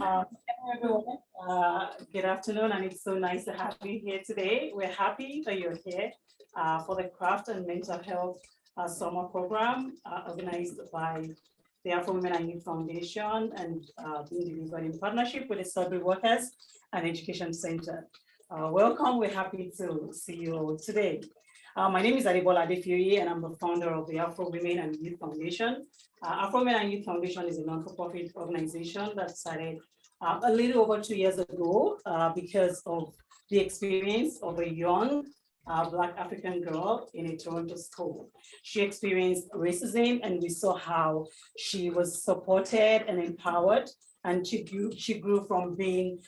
Hello everyone. Good afternoon, and it's so nice to have you here today. We're happy that you're here for the Craft and Mental Health Summer Program organized by the Afro Women and Youth Foundation and being delivered in partnership with the Sudbury Workers and Education Center. Welcome, we're happy to see you today. My name is Adebola Adefuyi, and I'm the founder of the Afro Women and Youth Foundation. Afro Women and Youth Foundation is a non-for-profit organization that started a little over 2 years ago because of the experience of a young Black African girl in a Toronto school. She experienced racism, and we saw how she was supported and empowered, and she grew from being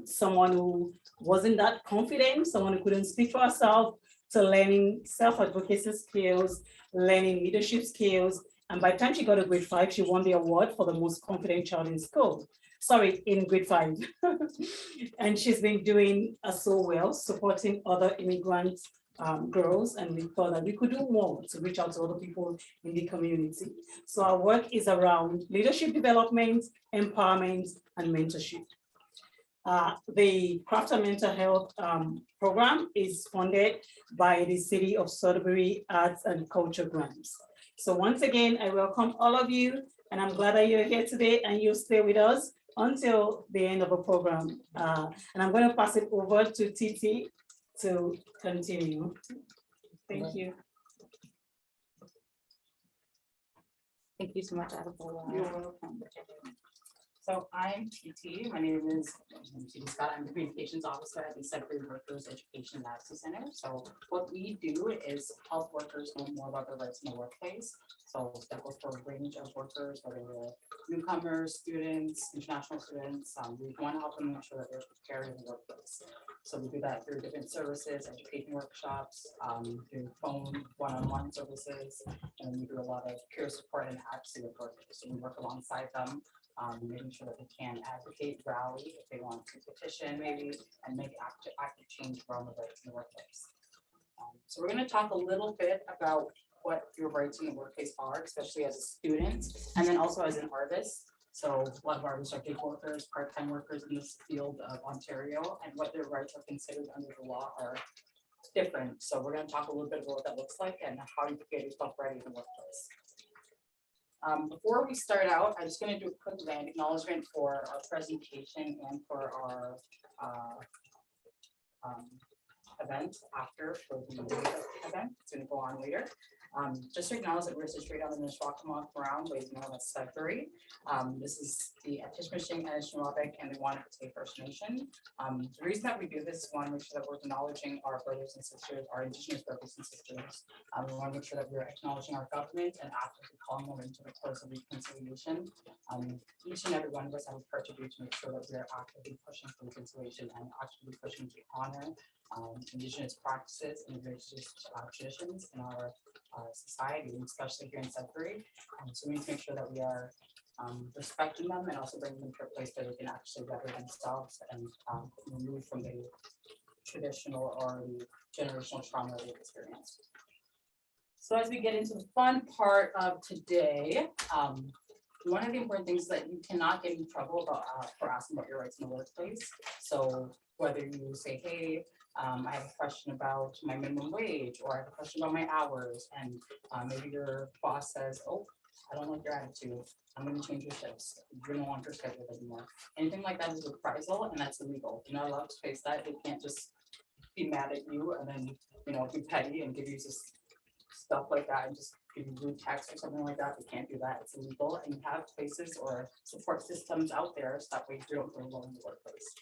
someone who wasn't that confident, someone who couldn't speak for herself, to learning self-advocacy skills, learning leadership skills. And by the time she got to grade 5, she won the award for the most confident child in school. Sorry, in grade 5. And she's been doing so well, supporting other immigrant girls. And we thought that we could do more to reach out to other people in the community. So our work is around leadership development, empowerment, and mentorship. The Craft and Mental Health program is funded by the City of Sudbury Arts and Culture Grants. So once again, I welcome all of you, and I'm glad that you're here today and you'll stay with us until the end of the program. And I'm going to pass it over to Titi to continue. Thank you. Thank you so much, Advocacy. You're welcome. So I'm TT. My name is TT Scott. I'm the Communications Officer at the Sudbury Workers Education and Advocacy Center. So what we do is help workers know more about their rights in the workplace. So that goes for a range of workers, whether they're newcomers, students, international students. We want to help them make sure that they're prepared in the workplace. So we do that through different services, education workshops, through phone one-on-one services, and we do a lot of peer support and advocacy with workers. So we work alongside them, making sure that they can advocate, rally if they want to petition maybe, and make active change around the rights in the workplace. So we're going to talk a little bit about what your rights in the workplace are, especially as a student, and then also as an artist. So a lot of artists are gig workers, part-time workers in this field of Ontario, and what their rights are considered under the law are different. So we're going to talk a little bit about what that looks like and how you can get yourself ready in the workplace. Before we start out, I'm just going to do a quick land acknowledgement for our presentation and for our event after for the event. It's going to go on later. Just to acknowledge that we're situated on the Anishnaabeg ground, ways known as Sudbury. This is the Atikameksheng, Anishnaabeg, and the Wahnapitae First Nation. The reason that we do this is we want to make sure that we're acknowledging our brothers and sisters, our Indigenous brothers and sisters. We want to make sure that we're acknowledging our government and actively calling them into the course of reconciliation. Each and every one of us have a part to do to make sure that we are actively pushing for reconciliation and actively pushing to honor Indigenous practices and Indigenous traditions in our society, especially here in Sudbury. So we need to make sure that we are respecting them and also bringing them to a place where they can actually better themselves and remove from the traditional or the generational trauma they've experienced. So as we get into the fun part of today, one of the important things is that you cannot get in trouble about, for asking about your rights in the workplace. So whether you say, hey, I have a question about my minimum wage, or I have a question about my hours, and maybe your boss says, oh, I don't like your attitude, I'm going to change your shifts, you're no longer scheduled anymore. Anything like that is a reprisal, and that's illegal. You're not allowed to face that. They can't just be mad at you and then, you know, be petty and give you just stuff like that and just give you rude text or something like that. They can't do that. It's illegal, and you have places or support systems out there so that way you don't go alone in the workplace.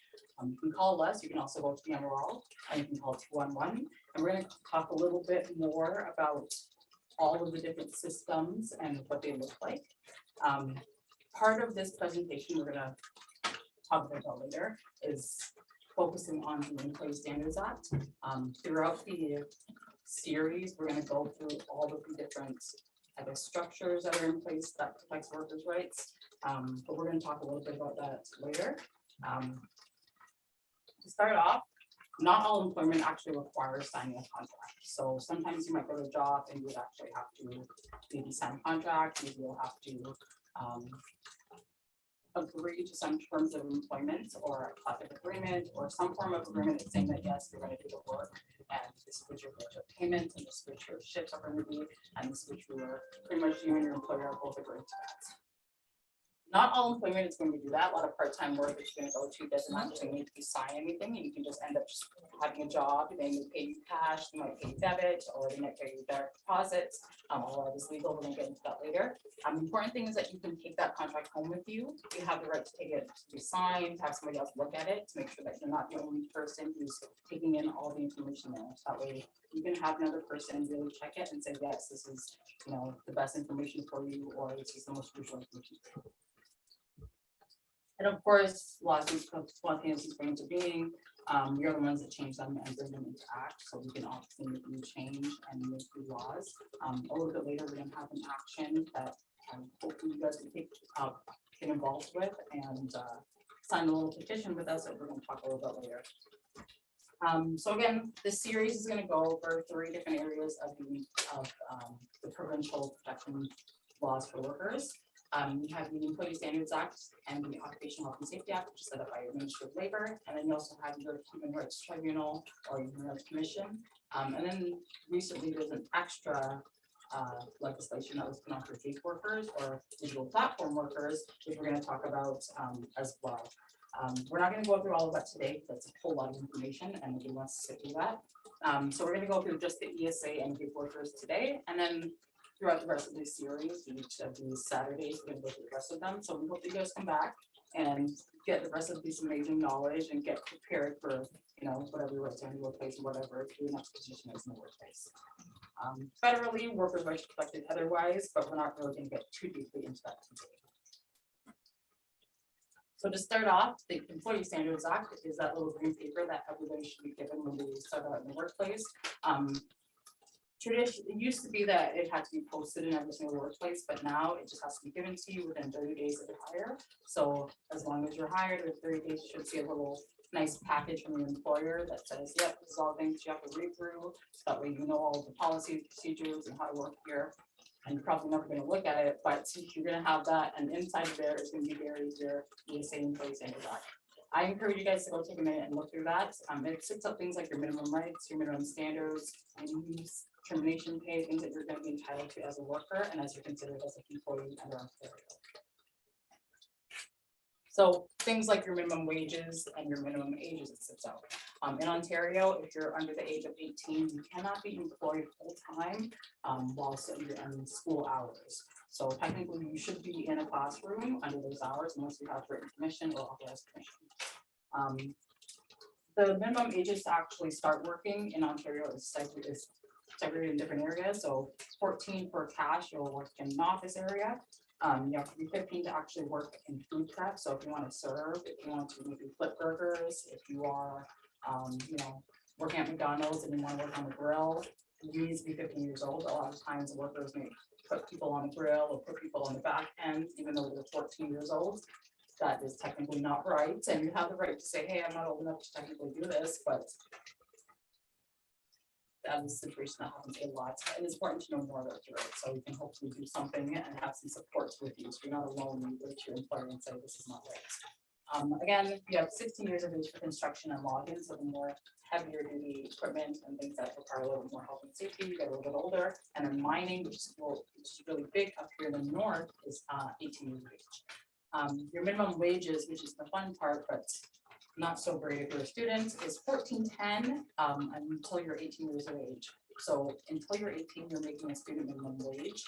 You can call us. You can also go to the MRL, and you can call 211. And we're going to talk a little bit more about all of the different systems and what they look like. Part of this presentation we're going to talk about later is focusing on the Employee Standards Act. Throughout the series, we're going to go through all of the different, I guess, structures that are in place that protects workers' rights. But we're going to talk a little bit about that later. To start off, not all employment actually requires signing a contract. So sometimes you might go to a job and you would actually have to maybe sign a contract, maybe you'll have to agree to some terms of employment or a collective agreement or some form of agreement that's saying that yes, you're going to do the work and this is what your rate of payment and this is what your shifts are going to be and this is what you're pretty much you and your employer are both agreeing to that. Not all employment is going to do that. A lot of part-time work that you're going to go to doesn't actually need to sign anything, and you can just end up just having a job. They may pay you cash, they might pay you debit, or they might pay you direct deposits. All that is legal. We're going to get into that later. The important thing is that you can take that contract home with you. You have the right to take it to be signed, have somebody else look at it to make sure that you're not the only person who's taking in all the information there. So that way you can have another person really check it and say, yes, this is the best information for you, or this is the most crucial information for you. And of course, lawsuits spontaneously spring into being. You're the ones that change them and bring them into act. So we can obviously make new change and make new laws. A little bit later, we're going to have an action that hopefully you guys can get involved with and sign a little petition with us that we're going to talk a little bit later. So again, this series is going to go over 3 different areas of the provincial protection laws for workers. You have the Employee Standards Act and the Occupational Health and Safety Act, which is set up by your Ministry of Labor. And then you also have your Human Rights Tribunal or Human Rights Commission. And then recently there's an extra legislation that was put on for gig workers or digital platform workers, which we're going to talk about as well. We're not going to go through all of that today. That's a whole lot of information and nobody wants to sit through that. So we're going to go through just the ESA and gig workers today. And then throughout the rest of this series, each of these Saturdays, we're going to go through the rest of them. So we hope you guys come back and get the rest of this amazing knowledge and get prepared for, whatever you're in the workplace, whatever your next position is in the workplace. Federally, workers' rights are protected otherwise, but we're not really going to get too deeply into that today. So to start off, the Employee Standards Act is that little green paper that everybody should be given when they start out in the workplace. Tradition, it used to be that it had to be posted in every single workplace, but now it just has to be given to you within 30 days of the hire. So as long as you're hired, within 30 days, you should see a little nice package from your employer that says, yep, this is all things you have to read through. So that way you know all the policies, procedures, and how to work here. And you're probably never going to look at it, but you're going to have that. And inside of there is going to be buried your ESA Employee Standards Act. I encourage you guys to go take a minute and look through that. It sets up things like your minimum rights, your minimum standards, and termination pay, things that you're going to be entitled to as a worker and as you're considered as an employee under Ontario. So things like your minimum wages and your minimum ages, it sits out. In Ontario, if you're under the age of 18, you cannot be employed full-time while you're in school hours. So technically, you should be in a classroom under those hours unless you have written permission or authorized permission. The minimum ages to actually start working in Ontario is segregated in different areas. So 14 for cash, you'll work in an office area. You have to be 15 to actually work in food prep. So if you want to serve, if you want to maybe flip burgers, if you are, working at McDonald's and you want to work on the grill, you need to be 15 years old. A lot of times workers may put people on the grill or put people on the back end, even though they're 14 years old. That is technically not right. And you have the right to say, hey, I'm not old enough to technically do this, but that is a situation that happens a lot. And it's important to know more about your rights so we can hopefully do something and have some supports with you. So you're not alone when you go to your employer and say, this is not right. Again, you have 16 years of age for construction and logging, so the more heavier duty equipment and things that require a little bit more health and safety, you get a little bit older. And then mining, which is really big up here in the north, is 18 years of age. Your minimum wages, which is the fun part, but not so great if you're a student, is $14.10 until you're 18 years of age. So until you're 18, you're making a student minimum wage,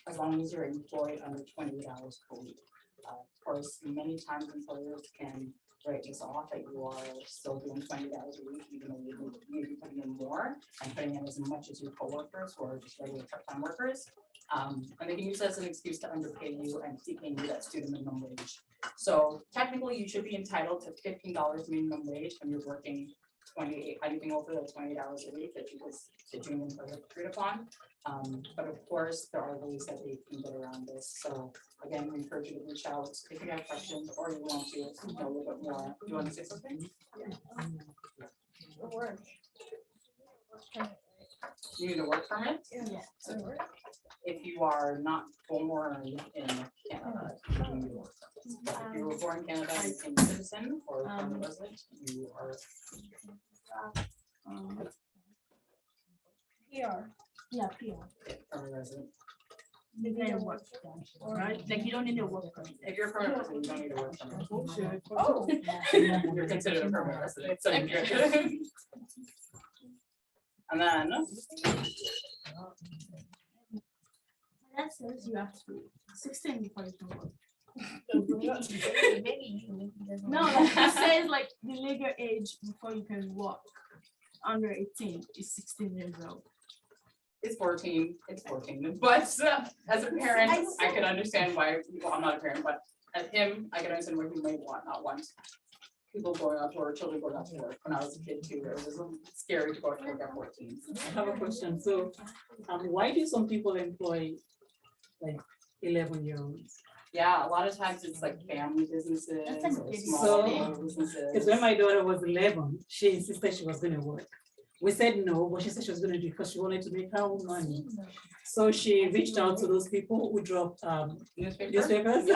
as long as you're employed under 28 hours per week. Of course, many times employers can write this off that you are still doing 20 hours a week, even though you may be putting in more and putting in as much as your coworkers who are just regular part-time workers. And they can use that as an excuse to underpay you and keeping you that student minimum wage. So technically, you should be entitled to $15 minimum wage when you're working 28, anything over the 28 hours a week that you agreed upon. But of course, there are ways that they can get around this. So again, we encourage you to reach out if you have questions or you want to know a little bit more. Do you want to say something? You need a work permit? Yeah. So if you are not born in Canada, you need a work permit. were born in Canada and became a citizen or permanent resident, you are PR. Yeah, PR. permanent resident. You need a work permit, right? Like you don't need a work permit. If you're a permanent resident, you don't need a work permit. Oh. You're considered a permanent resident. So you're and then That says you have to be 16 before you can work. No, like it says like the legal age before you can work under 18 is 16 years old. it's 14. It's 14. But as a parent, I can understand why. Well, I'm not a parent, but as him, I can understand why he may not want people going out to work, children going out to work. When I was a kid too, it was scary to go to work at 14. I have a question. So, why do some people employ like 11-year-olds? Yeah, a lot of times it's like family businesses That's like or big small So- businesses. Because when my daughter was 11, she insisted she was going to work. We said no, but she said she was going to do it because she wanted to make her own money. So she reached out to those people who dropped newspapers.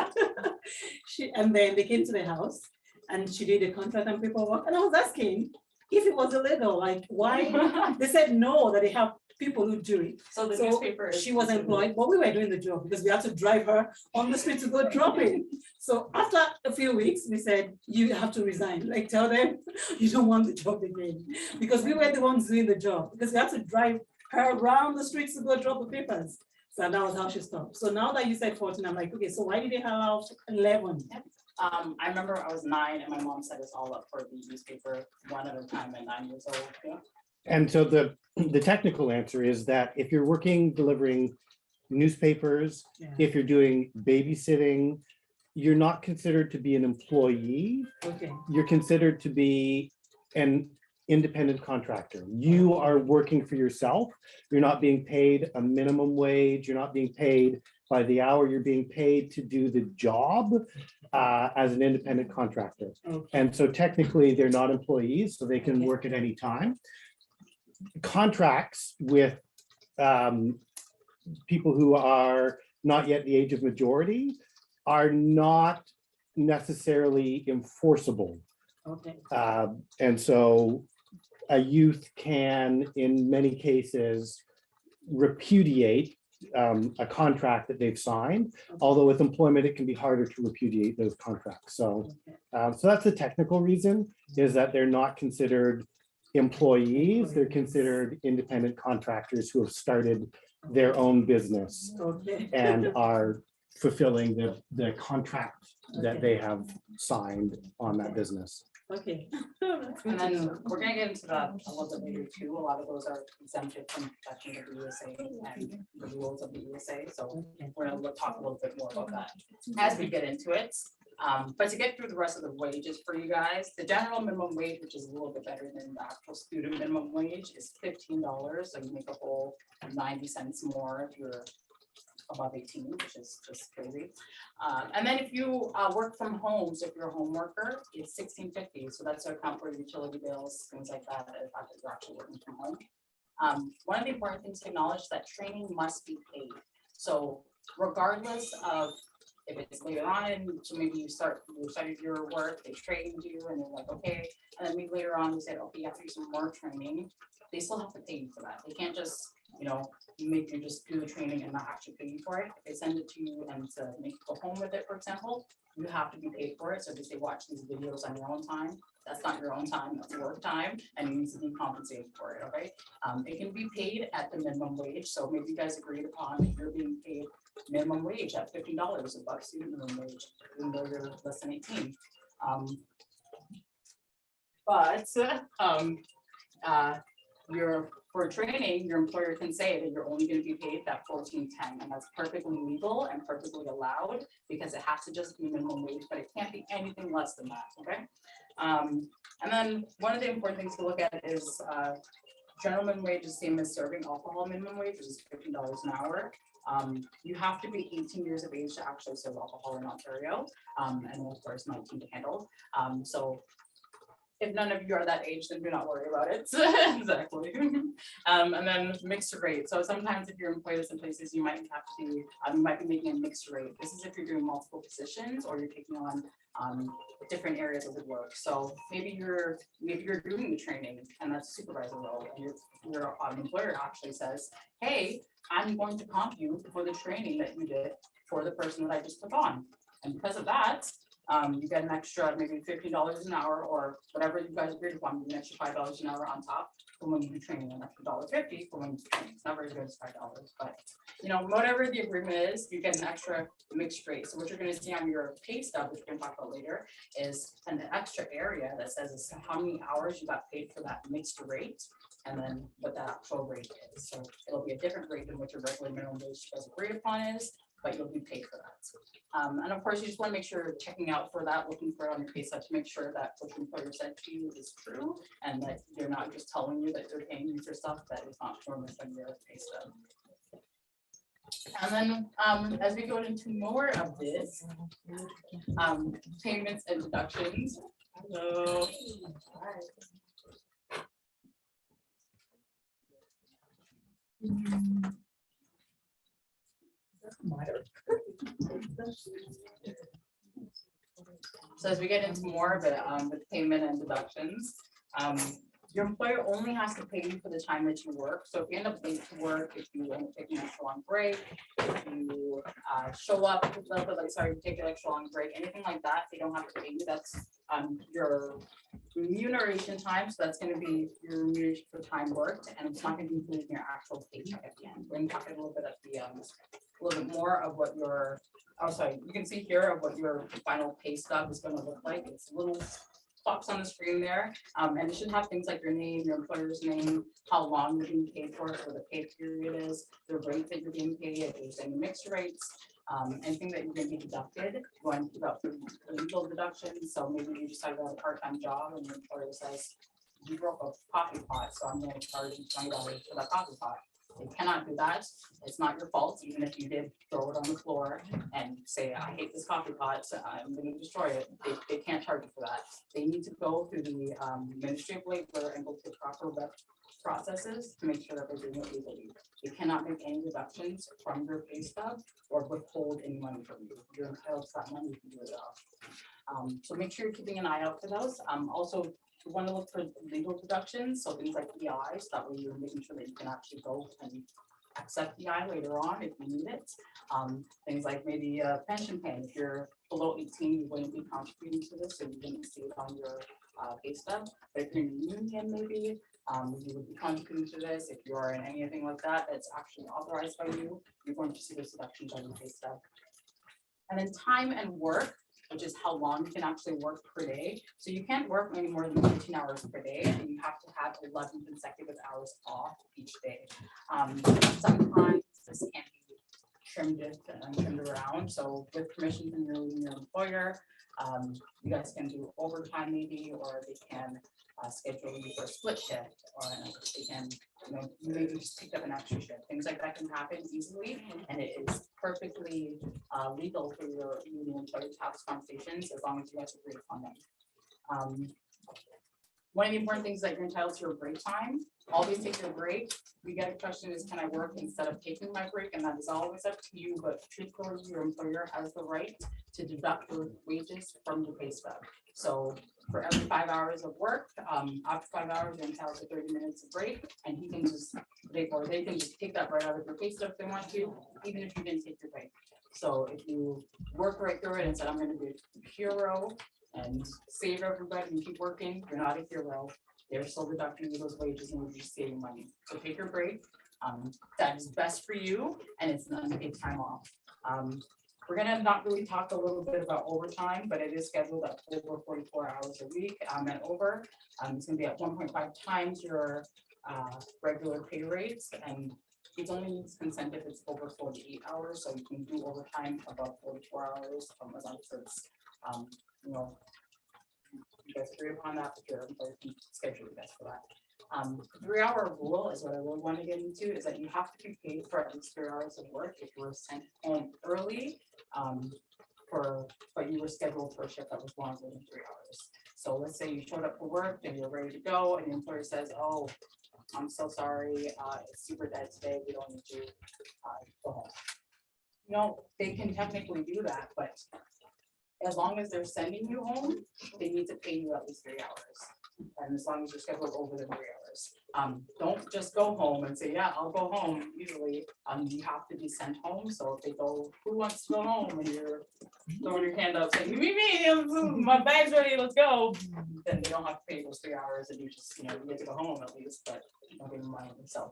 And then they came to the house and she did the contract and paperwork. And I was asking if it was illegal, like why? They said no, that they have people who do it. So the So newspaper. she was employed, but we were doing the job because we had to drive her on the street to go drop it. So after a few weeks, we said, you have to resign, like tell them you don't want the job again. Because we were the ones doing the job, because we had to drive her around the streets to go drop the papers. So that was how she stopped. So now that you said 14, I'm like, okay, so why did they allow 11? I remember I was 9 and my mom set us all up for the newspaper one at a time at 9 years old. Yeah. And so the technical answer is that if you're working delivering newspapers, Yeah. if you're doing babysitting, you're not considered to be an employee. Okay, You're considered to be an independent contractor. You are working for yourself. You're not being paid a minimum wage. You're not being paid by the hour. You're being paid to do the job as an independent contractor. okay, And so technically they're not employees, so they can work at any time. Contracts with people who are not yet the age of majority are not necessarily enforceable. okay, And so a youth can, in many cases, repudiate a contract that they've signed, although with employment, it can be harder to repudiate those contracts. So, so that's the technical reason, is that they're not considered employees, they're considered independent contractors who have started their own business okay. and are fulfilling the contract that they have signed on that business. Okay. And then we're gonna get into that a little bit later too. A lot of those are exempted from protection of the ESA and the rules of the ESA. So we're gonna talk a little bit more about that as we get into it. But to get through the rest of the wages for you guys, the general minimum wage, which is a little bit better than the actual student minimum wage, is $15. So you make a whole 90 cents more if you're above 18, which is just crazy. And then if you work from home, so if you're a home worker, it's $16.50. So that's to account for utility bills, things like that, the fact that you're actually working from home. One of the important things to acknowledge is that training must be paid. So regardless of if it's later on, so maybe you started your work, they trained you and they're like, okay, and then maybe later on we said, okay, you have to do some more training, they still have to pay you for that. They can't just, make you just do the training and not actually pay you for it. If they send it to you and to make you go home with it, for example, you have to be paid for it. So if they watch these videos on your own time, that's not your own time, that's work time, and you need to be compensated for it, okay? It can be paid at the minimum wage. So maybe you guys agreed upon that you're being paid minimum wage at $15 above student minimum wage, even though you're less than 18. For training, your employer can say that you're only going to be paid that $14.10, and that's perfectly legal and perfectly allowed because it has to just be minimum wage, but it can't be anything less than that. Okay. And then one of the important things to look at is general minimum wage is same as serving alcohol minimum wage, which is $15 an hour. You have to be 18 years of age to actually serve alcohol in Ontario, and of course 19 to handle. So if none of you are that age, then do not worry about it. Exactly. And then mixed rate. So sometimes if you're employed at some places, you might have to, you might be making a mixed rate. This is if you're doing multiple positions or you're taking on different areas of the work. So maybe you're doing the training and that's a supervisor role, and your employer actually says, hey, I'm going to comp you for the training that you did for the person that I just took on. And because of that, you get an extra maybe $50 an hour or whatever you guys agreed upon, an extra $5 an hour on top for when you do training, an extra $1.50 for when you do training. It's not very good as $5, but you know, whatever the agreement is, you get an extra mixed rate. So what you're going to see on your pay stub, which we're going to talk about later, is an extra area that says how many hours you got paid for that mixed rate, and then what that actual rate is. So it'll be a different rate than what your regular minimum wage you guys agreed upon is, but you'll be paid for that. And of course, you just want to make sure you're checking out for that, looking for it on your pay stub to make sure that what your employer said to you is true, and that they're not just telling you that they're paying you for stuff that is not true on your pay stub. And then as we go into more of this, payments and deductions. So, so as we get into more of it, with payment and deductions, your employer only has to pay you for the time that you work. So if you end up late to work, if you end up taking an extra long break, if you show up, take an extra long break, anything like that, they don't have to pay you. That's your remuneration time. So that's going to be your remuneration for time worked, and it's not going to be included in your actual paycheck at the end. We're going to talk a little bit at the a little bit more of what your, you can see here of what your final pay stub is going to look like. It's little box on the screen there, and it should have things like your name, your employer's name, how long you're being paid for, what the pay period is, the rate that you're being paid, if there's any mixed rates, anything that you're going to be deducted, going to keep up for legal deductions. So maybe you decided to have a part-time job and your employer says, you broke a coffee pot, so I'm going to charge you $20 for that coffee pot. They cannot do that. It's not your fault, even if you did throw it on the floor and say, I hate this coffee pot, so I'm going to destroy it. They can't charge you for that. They need to go through the Ministry of Labor and go through proper processes to make sure that they're doing it legally. They cannot make any deductions from your pay stub or withhold any money from you. If you're entitled to that money, you can do it off. So make sure you're keeping an eye out for those. Also, you want to look for legal deductions, so things like EI, so that way you're making sure that you can actually go and accept EI later on if you need it. Things like maybe pension pay. If you're below 18, you're going to be contributing to this, so you can see it on your pay stub. But if you're in a union, maybe you would be contributing to this. If you are in anything like that that's actually authorized by you, you're going to see those deductions on your pay stub. And then time and work, which is how long you can actually work per day. So you can't work any more than 15 hours per day, and you have to have 11 consecutive hours off each day. Sometimes this can be trimmed around. So with permission from your employer, you guys can do overtime maybe, or they can schedule you for a split shift, or they can, you maybe just pick up an extra shift. Things like that can happen easily, and it is perfectly legal for your union employer to have these conversations as long as you guys agree upon them. One of the important things is that you're entitled to your break time. Always take your break. We get a question is, can I work instead of taking my break? And that is always up to you, but truthfully, your employer has the right to deduct your wages from your pay stub. So for every 5 hours of work, after 5 hours, you're entitled to 30 minutes of break, and he can just, they can just take that right out of your pay stub if they want to, even if you didn't take your break. So if you work right through it and said, I'm going to be a hero and save everybody and keep working, you're not a hero. They're still deducting you those wages and you're just saving money. So take your break. That is best for you, and it's an unpaid time off. We're gonna not really talk a little bit about overtime, but it is scheduled at over 44 hours a week and over. It's gonna be at 1.5 times your regular pay rates, and it only needs consent if it's over 48 hours. So you can do overtime above 44 hours as long as it's, you guys agree upon that, but your employer can schedule you guys for that. 3-hour rule is what I really want to get into, is that you have to be paid for at least 3 hours of work if you were sent home early, but you were scheduled for a shift that was longer than 3 hours. So let's say you showed up for work and you're ready to go, and the employer says, "Oh, I'm so sorry, it's super dead today. We don't need you. Go home." No, they can technically do that, but as long as they're sending you home, they need to pay you at least 3 hours. And as long as you're scheduled over the 3 hours. Don't just go home and say, "Yeah, I'll go home." Usually, you have to be sent home. So if they go, "Who wants to go home?" and you're throwing your hand up saying, me, my bag's ready, let's go. Then they don't have to pay those 3 hours, and you just, you get to go home at least, but you don't give them money. So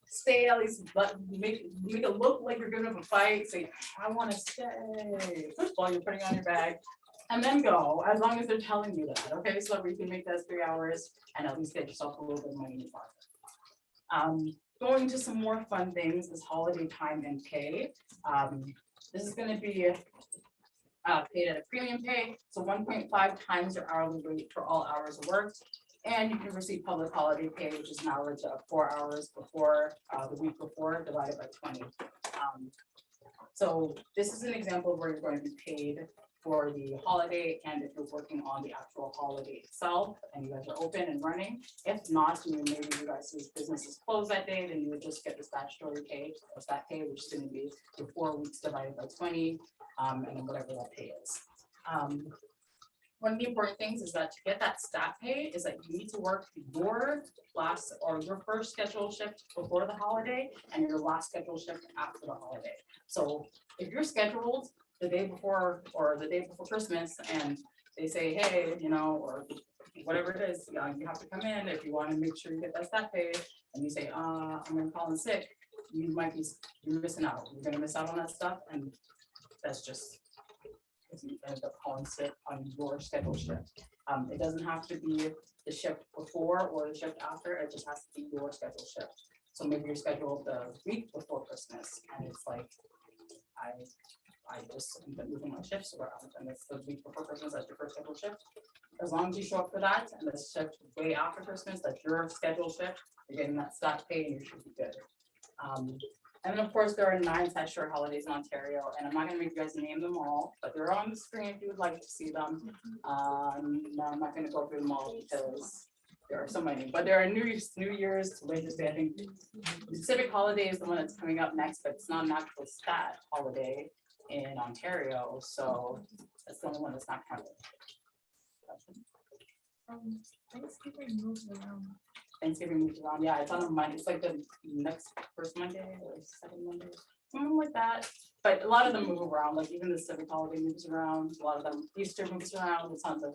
stay at least, but make it look like you're giving up a fight. Say, "I want to stay." First of all, you're putting on your bag, and then go, as long as they're telling you that. Okay, so we can make that 3 hours and at least get yourself a little bit of money in your pocket. Going to some more fun things is holiday time and pay. This is going to be paid at a premium pay, so 1.5 times your hourly rate for all hours worked. And you can receive public holiday pay, which is an average of 4 hours before the week before, divided by 20. So this is an example where you're going to be paid for the holiday, and if you're working on the actual holiday itself and you guys are open and running. If not, maybe you guys' business is closed that day, then you would just get the statutory pay, or stat pay, which is going to be the 4 weeks divided by 20, and then whatever that pay is. One of the important things is that to get that stat pay is that you need to work your last or your first scheduled shift before the holiday and your last scheduled shift after the holiday. So if you're scheduled the day before or the day before Christmas and they say, "Hey, or whatever it is, you have to come in if you want to make sure you get that stat pay," and you say, "I'm going to call in sick," you're missing out. You're going to miss out on that stuff, and that's just, you end up calling sick on your scheduled shift. It doesn't have to be the shift before or the shift after. It just has to be your scheduled shift. So maybe you're scheduled the week before Christmas, and it's like, I just been moving my shifts around, and it's the week before Christmas, that's your first scheduled shift. As long as you show up for that, and the shift way after Christmas, that's your scheduled shift, you're getting that stat pay, and you should be good. And then of course there are 9 statutory holidays in Ontario, and I'm not going to make you guys name them all, but they're on the screen if you would like to see them. No, I'm not going to go through them all because there are so many, but there are New Year's, Labor Day. I think the Civic holiday is the one that's coming up next, but it's not an actual stat holiday in Ontario, so that's the only one that's not counted. Thanksgiving moves around. Thanksgiving moves around, yeah, it's on a Monday. It's like the next first Monday or second Monday, something like that. But a lot of them move around, like even the Civic holiday moves around. A lot of them, Easter moves around. It's on the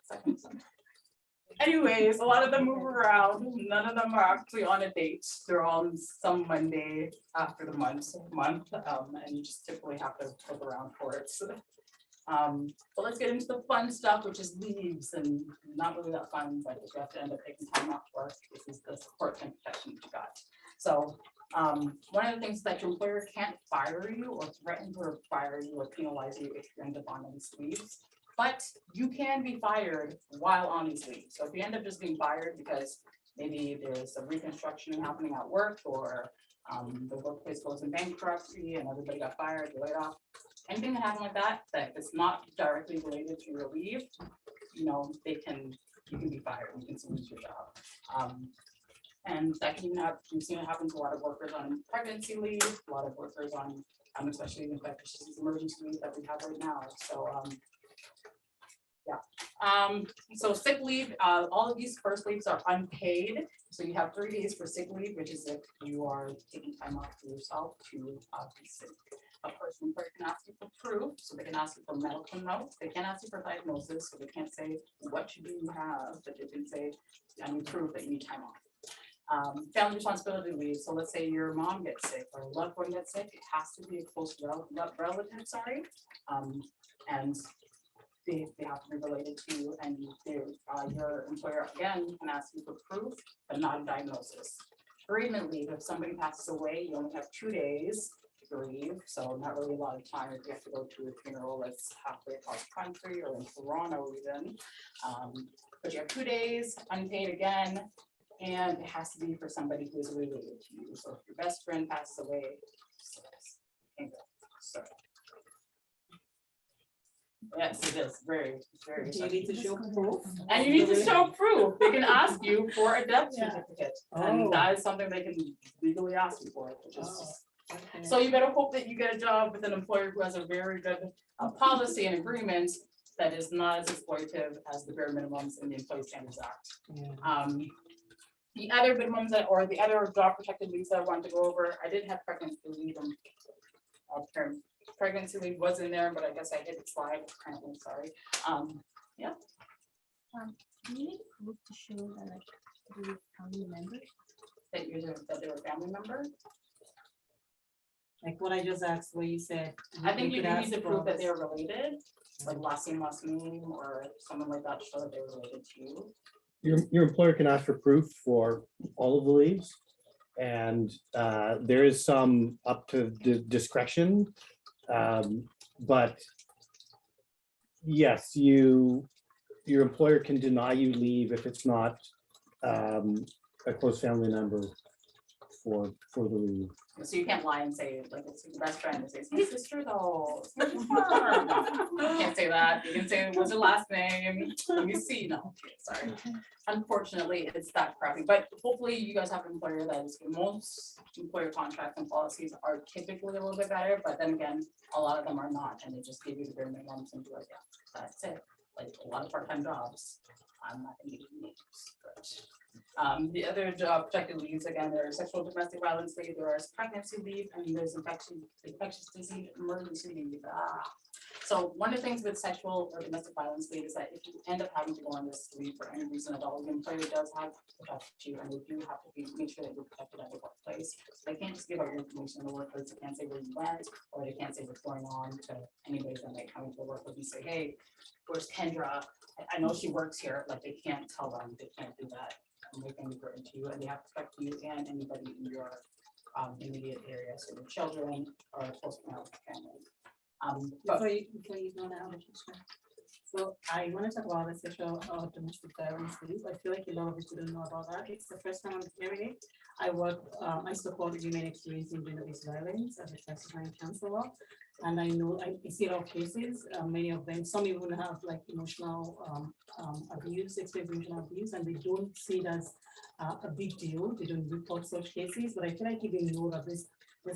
second Sunday. Anyways, a lot of them move around. None of them are actually on a date. They're on some Monday after the month, and you just typically have to look around for it. So, but let's get into the fun stuff, which is leaves, and not really that fun, but if you have to end up taking time off work, this is the support and protection you got. So one of the things that your employer can't fire you or threaten to fire you or penalize you if you end up on these leaves. But you can be fired while on these leaves. So if you end up just being fired because maybe there's a reconstruction happening at work, or the workplace goes in bankruptcy and everybody got fired, you're laid off, anything that happened like that, that is not directly related to your leave, you can be fired, you can lose your job. And that can happen. We've seen it happen to a lot of workers on pregnancy leave, a lot of workers on, especially the infectious disease emergency leave that we have right now. So so sick leave, all of these first leaves are unpaid. So you have 3 days for sick leave, which is if you are taking time off for yourself to be sick. Of course, the employer can ask you for proof, so they can ask you for medical notes. They can't ask you for diagnosis, so they can't say what do you have, but they can say, I need proof that you need time off. Family responsibility leave. So let's say your mom gets sick or a loved one gets sick, it has to be a close relative, and they have to be related to you, and your employer again can ask you for proof, but not a diagnosis. Bereavement leave. If somebody passes away, you only have 2 days to grieve, so not really a lot of time if you have to go to a funeral that's halfway across the country or in Toronto even. But you have 2 days, unpaid again, and it has to be for somebody who is related to you. So if your best friend passes away, so Yes, it is very, very. Do you need to show proof? And you need to show proof. They can ask you for a death Yeah. certificate, Oh. and that is something they can legally ask you for, which is. Okay. So you better hope that you get a job with an employer who has a very good policy and agreement that is not as exploitative as the bare minimums in the Employee Standards Act. Yeah. The other minimums that, or the other job protected leaves that I wanted to go over, I did have pregnancy leave. Pregnancy leave was in there, but I guess I hit the slide, apparently, sorry. Do you need proof to show that like the family members? That they're a family member. Like what I just asked, where you said. I think you could do ask need to for- prove that they're related, like last name, or someone like that to show that they're related to you. Your employer can ask for proof for all of the leaves. And there is some up to discretion. But yes, your employer can deny you leave if it's not a close family member for the leave. So you can't lie and say, like, it's your best friend, and say, it's my sister though. It's my sister." You can't say that. You can say, what's your last name? Let me see. No, sorry. Unfortunately, it's that crappy, but hopefully you guys have an employer that is, most employer contracts and policies are typically a little bit better, but then again, a lot of them are not, and they just give you the bare minimums and be like, yeah, that's it. Like a lot of part-time jobs, I'm not gonna give you names, but. The other job protected leaves, again, there are sexual domestic violence leave, there is pregnancy leave, and there's infectious disease emergency leave. So one of the things with sexual or domestic violence leave is that if you end up having to go on this leave for any reason at all, the employer does have to protect you, and they do have to make sure that you're protected at the workplace. So they can't just give out your information in the workplace. They can't say where you went, or they can't say what's going on to anybody that might come into the workplace and say, hey, where's Kendra? I know she works here. Like, they can't tell them, they can't do that. And they can refer to you, and they have to protect you and anybody in your immediate area, so your children or close family. But Before you go now, so I want to talk about the sexual or domestic violence leave. I feel like a lot of people don't know about that. It's the first time I'm hearing it. I support women experiencing gender-based violence as a certified counselor. And I know I see a lot of cases, many of them, some even have like emotional abuse, experience emotional abuse, and they don't see it as a big deal. They don't report such cases, but I feel like if they know that this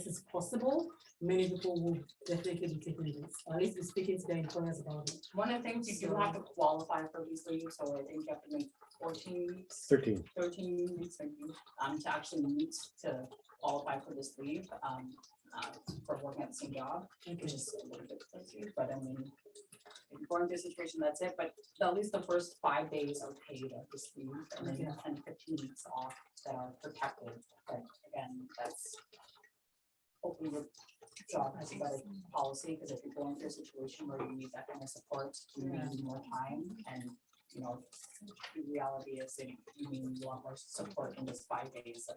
is possible, many people will definitely be taking this, or at least be speaking to their employers about it. one of the things you do have to qualify for these leaves, so I think you have to make 14 weeks. 13. 13 weeks, thank you, to actually meet to qualify for this leave, for working at the same job, which is a little bit crazy, but I mean, if you're going through a situation, that's it, but at least the first 5 days are paid of this leave, and then 10 to 15 weeks off that are protected, but again, that's hopefully your job has a better policy, because if you're going through a situation where you need that kind of support, you may need more time, and you know, the reality is that you need a lot more support in just 5 days.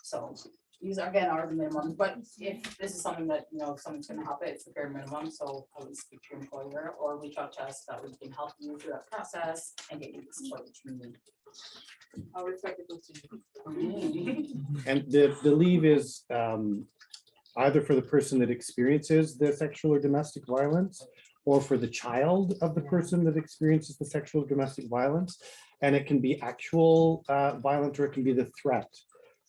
So these are, again, are the minimum, but if this is something that, you know, someone's gonna help it, it's the bare minimum, so I would speak to your employer or reach out to us, that we can help you through that process and get you the support that you need. I'll refer people to you. And the leave is either for the person that experiences the sexual or domestic violence, or for the child of the person that experiences the sexual or domestic violence. And it can be actual violence, or it can be the threat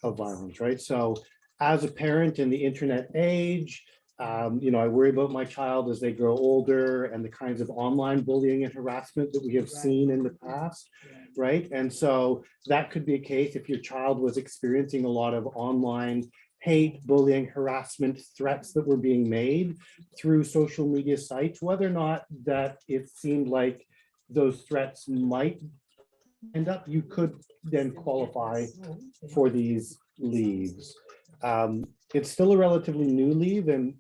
of violence, right? So as a parent in the internet age, you know, I worry about my child as they grow older and the kinds of online bullying and harassment that we have seen in the past, right? And so that could be a case if your child was experiencing a lot of online hate, bullying, harassment, threats that were being made through social media sites, whether or not that it seemed like those threats might end up, you could then qualify for these leaves. It's still a relatively new leave, and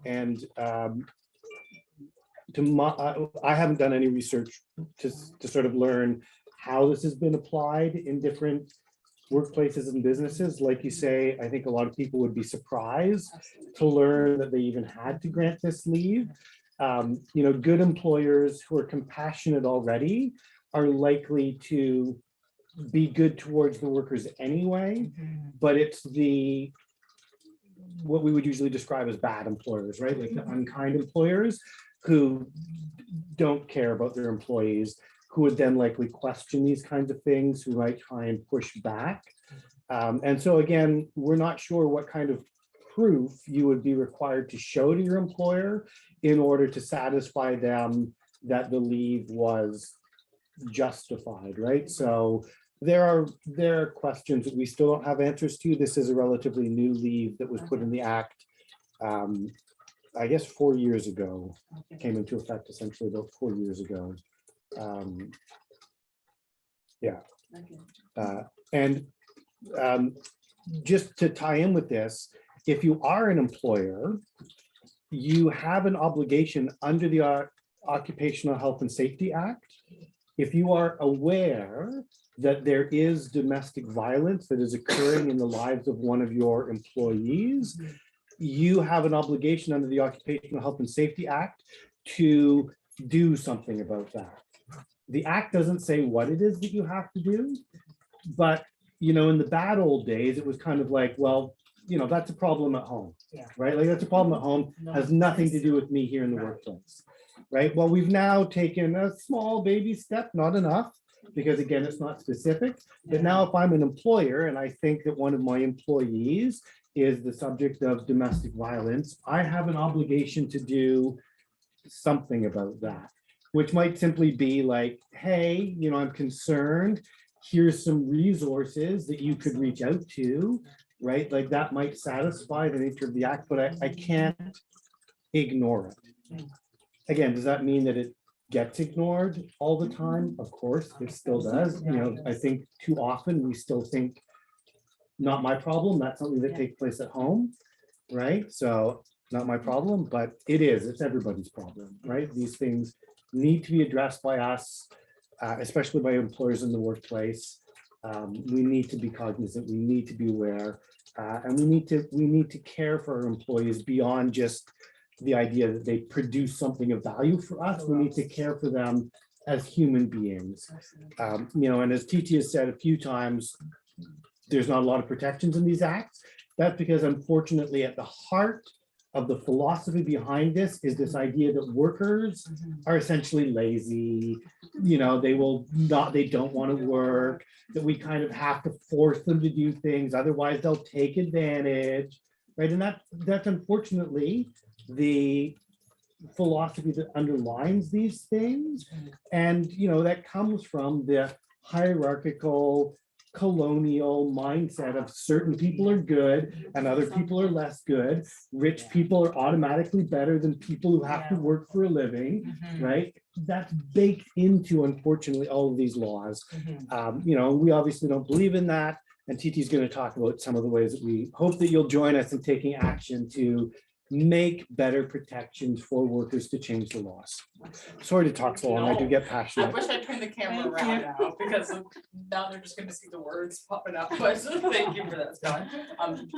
I haven't done any research to sort of learn how this has been applied in different workplaces and businesses. Like you say, I think a lot of people would be surprised to learn that they even had to grant this leave. You know, good employers who are compassionate already are likely to be good towards the workers anyway, but it's what we would usually describe as bad employers, right? Like the unkind employers who don't care about their employees, who would then likely question these kinds of things, who might try and push back. And so again, we're not sure what kind of proof you would be required to show to your employer in order to satisfy them that the leave was justified, right? So there are questions that we still don't have answers to. This is a relatively new leave that was put in the Act, I guess 4 years ago, came into effect essentially about 4 years ago. And just to tie in with this, if you are an employer, you have an obligation under the Occupational Health and Safety Act. If you are aware that there is domestic violence that is occurring in the lives of one of your employees, you have an obligation under the Occupational Health and Safety Act to do something about that. The Act doesn't say what it is that you have to do, but you know, in the bad old days, it was kind of like, well, you know, that's a problem at home, right? Like that's a problem at home, has nothing to do with me here in the workplace, right? Well, we've now taken a small baby step, not enough, because again, it's not specific. But now if I'm an employer and I think that one of my employees is the subject of domestic violence, I have an obligation to do something about that, which might simply be like, hey, you know, I'm concerned. Here's some resources that you could reach out to, right? Like that might satisfy the nature of the Act, but I can't ignore it. Again, does that mean that it gets ignored all the time? Of course, it still does. You know, I think too often we still think, not my problem, that's something that takes place at home, right? So not my problem, but it is, it's everybody's problem, right? These things need to be addressed by us, especially by employers in the workplace. We need to be cognizant, we need to be aware, and we need to care for our employees beyond just the idea that they produce something of value for us. We need to care for them as human beings. You know, and as TT has said a few times, there's not a lot of protections in these acts. That's because unfortunately at the heart of the philosophy behind this is this idea that workers are essentially lazy, you know, they don't want to work, that we kind of have to force them to do things, otherwise they'll take advantage, right? And that's unfortunately the philosophy that underlines these things. And, you know, that comes from the hierarchical colonial mindset of certain people are good and other people are less good. Rich people are automatically better than people who have to work for a living, right? That's baked into, unfortunately, all of these laws. You know, we obviously don't believe in that. And TT is going to talk about some of the ways that we hope that you'll join us in taking action to make better protections for workers to change the laws. Sorry to talk so long, I do get I passionate. wish I turned the camera around now because now they're just gonna see the words popping up, but thank you for that, Scott.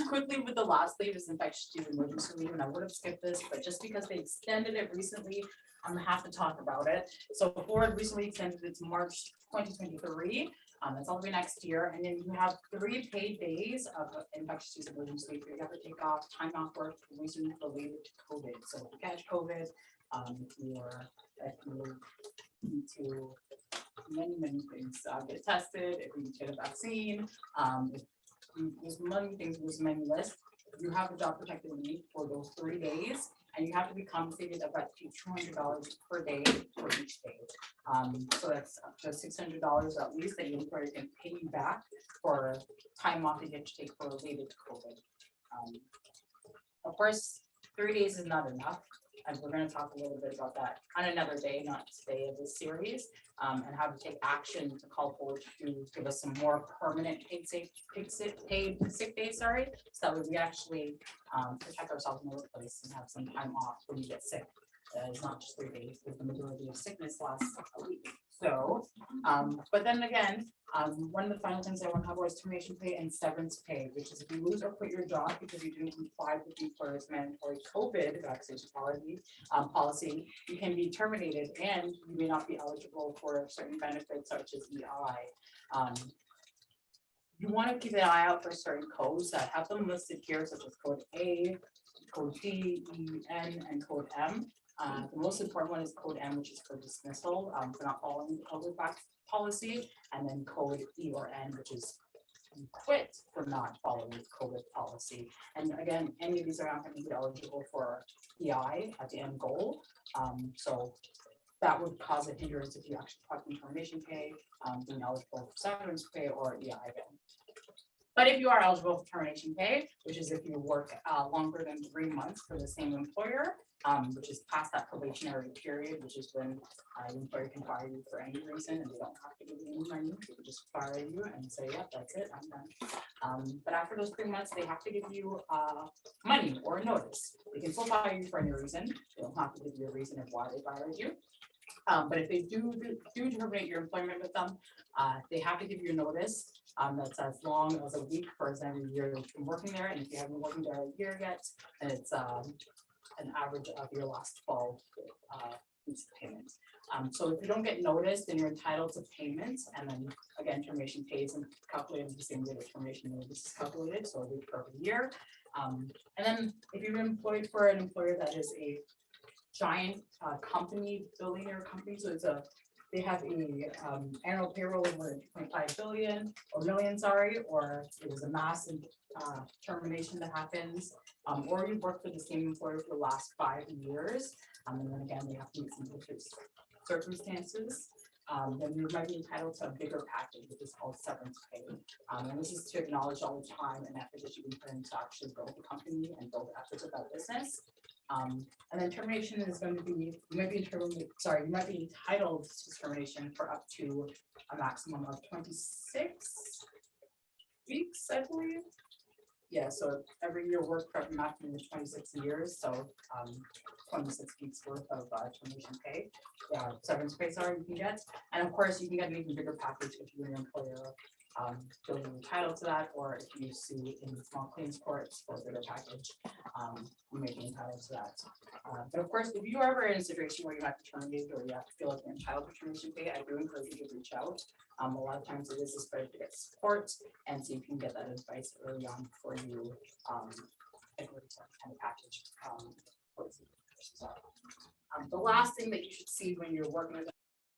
Quickly with the last leave is infectious disease emergency leave, and I would have skipped this, but just because they extended it recently, I'm gonna have to talk about it. So the board recently extended it to March 2023. That's all the way next year, and then you have 3 paid days of infectious disease emergency leave. You have to take off time off work for reasons related to COVID. So if you catch COVID, if you need to many things, get tested, if you need to get a vaccine, there's many things, there's many lists. You have a job protected leave for those 3 days, and you have to be compensated up to $200 per day for each day. So that's up to $600 at least that your employer can pay you back for time off that you have to take for related to COVID. Of course, 3 days is not enough, and we're going to talk a little bit about that on another day, not today of this series, and how to take action to call forward to give us some more permanent paid sick days, so that we actually protect ourselves in the workplace and have some time off when you get sick. It's not just 3 days, because the majority of sickness lasts a week. So, but then again, one of the final things I want to have was termination pay and severance pay, which is if you lose or quit your job because you didn't comply with the employer's mandatory COVID vaccination policy, you can be terminated and you may not be eligible for certain benefits such as EI. You want to keep an eye out for certain codes that have them listed here, such as code A, code D, E, N, and code M. The most important one is code M, which is for dismissal, for not following the public policy, and then code E or N, which is you quit for not following COVID policy. And again, any of these are not going to be eligible for EI at the end goal. So that would cause a hindrance if you actually talk termination pay, being eligible for severance pay or EI again. But if you are eligible for termination pay, which is if you work longer than 3 months for the same employer, which is past that probationary period, which is when the employer can fire you for any reason and they don't have to give you any money, they can just fire you and say, yep, that's it, I'm done. But after those 3 months, they have to give you money or a notice. They can still fire you for any reason. They don't have to give you a reason of why they fired you. But if they do terminate your employment with them, they have to give you a notice that's as long as a week for every year that you've been working there. And if you haven't been working there a year yet, then it's an average of your last 12 weeks of payment. So if you don't get notice, then you're entitled to payment. And then again, termination pay isn't calculated the same way that termination notice is calculated, so a week per year. And then if you're employed for an employer that is a giant company, billionaire company, so they have a annual payroll of 2.5 billion or million, sorry, or it is a massive termination that happens, or you work for the same employer for the last 5 years, and then again they have to meet some different circumstances. Then you might be entitled to a bigger package, which is called severance pay. And this is to acknowledge all the time and effort that you've been putting to actually build the company and build the efforts of that business. And then termination is going to be, you might be entitled to termination for up to a maximum of 26 weeks, I believe. Yeah, so every year work for a maximum of 26 years, so 26 weeks worth of termination pay, severance pay, sorry, you can get. And of course, you can get an even bigger package if you're an employer feeling entitled to that, or if you sue in small claims courts for a bigger package, you may be entitled to that. But of course, if you are ever in a situation where you have to terminate or you have to feel like you're entitled to termination pay, I do encourage you to reach out. A lot of times it is better to get support and so you can get that advice early on before you agree to kind of package. The last thing that you should see when you're working with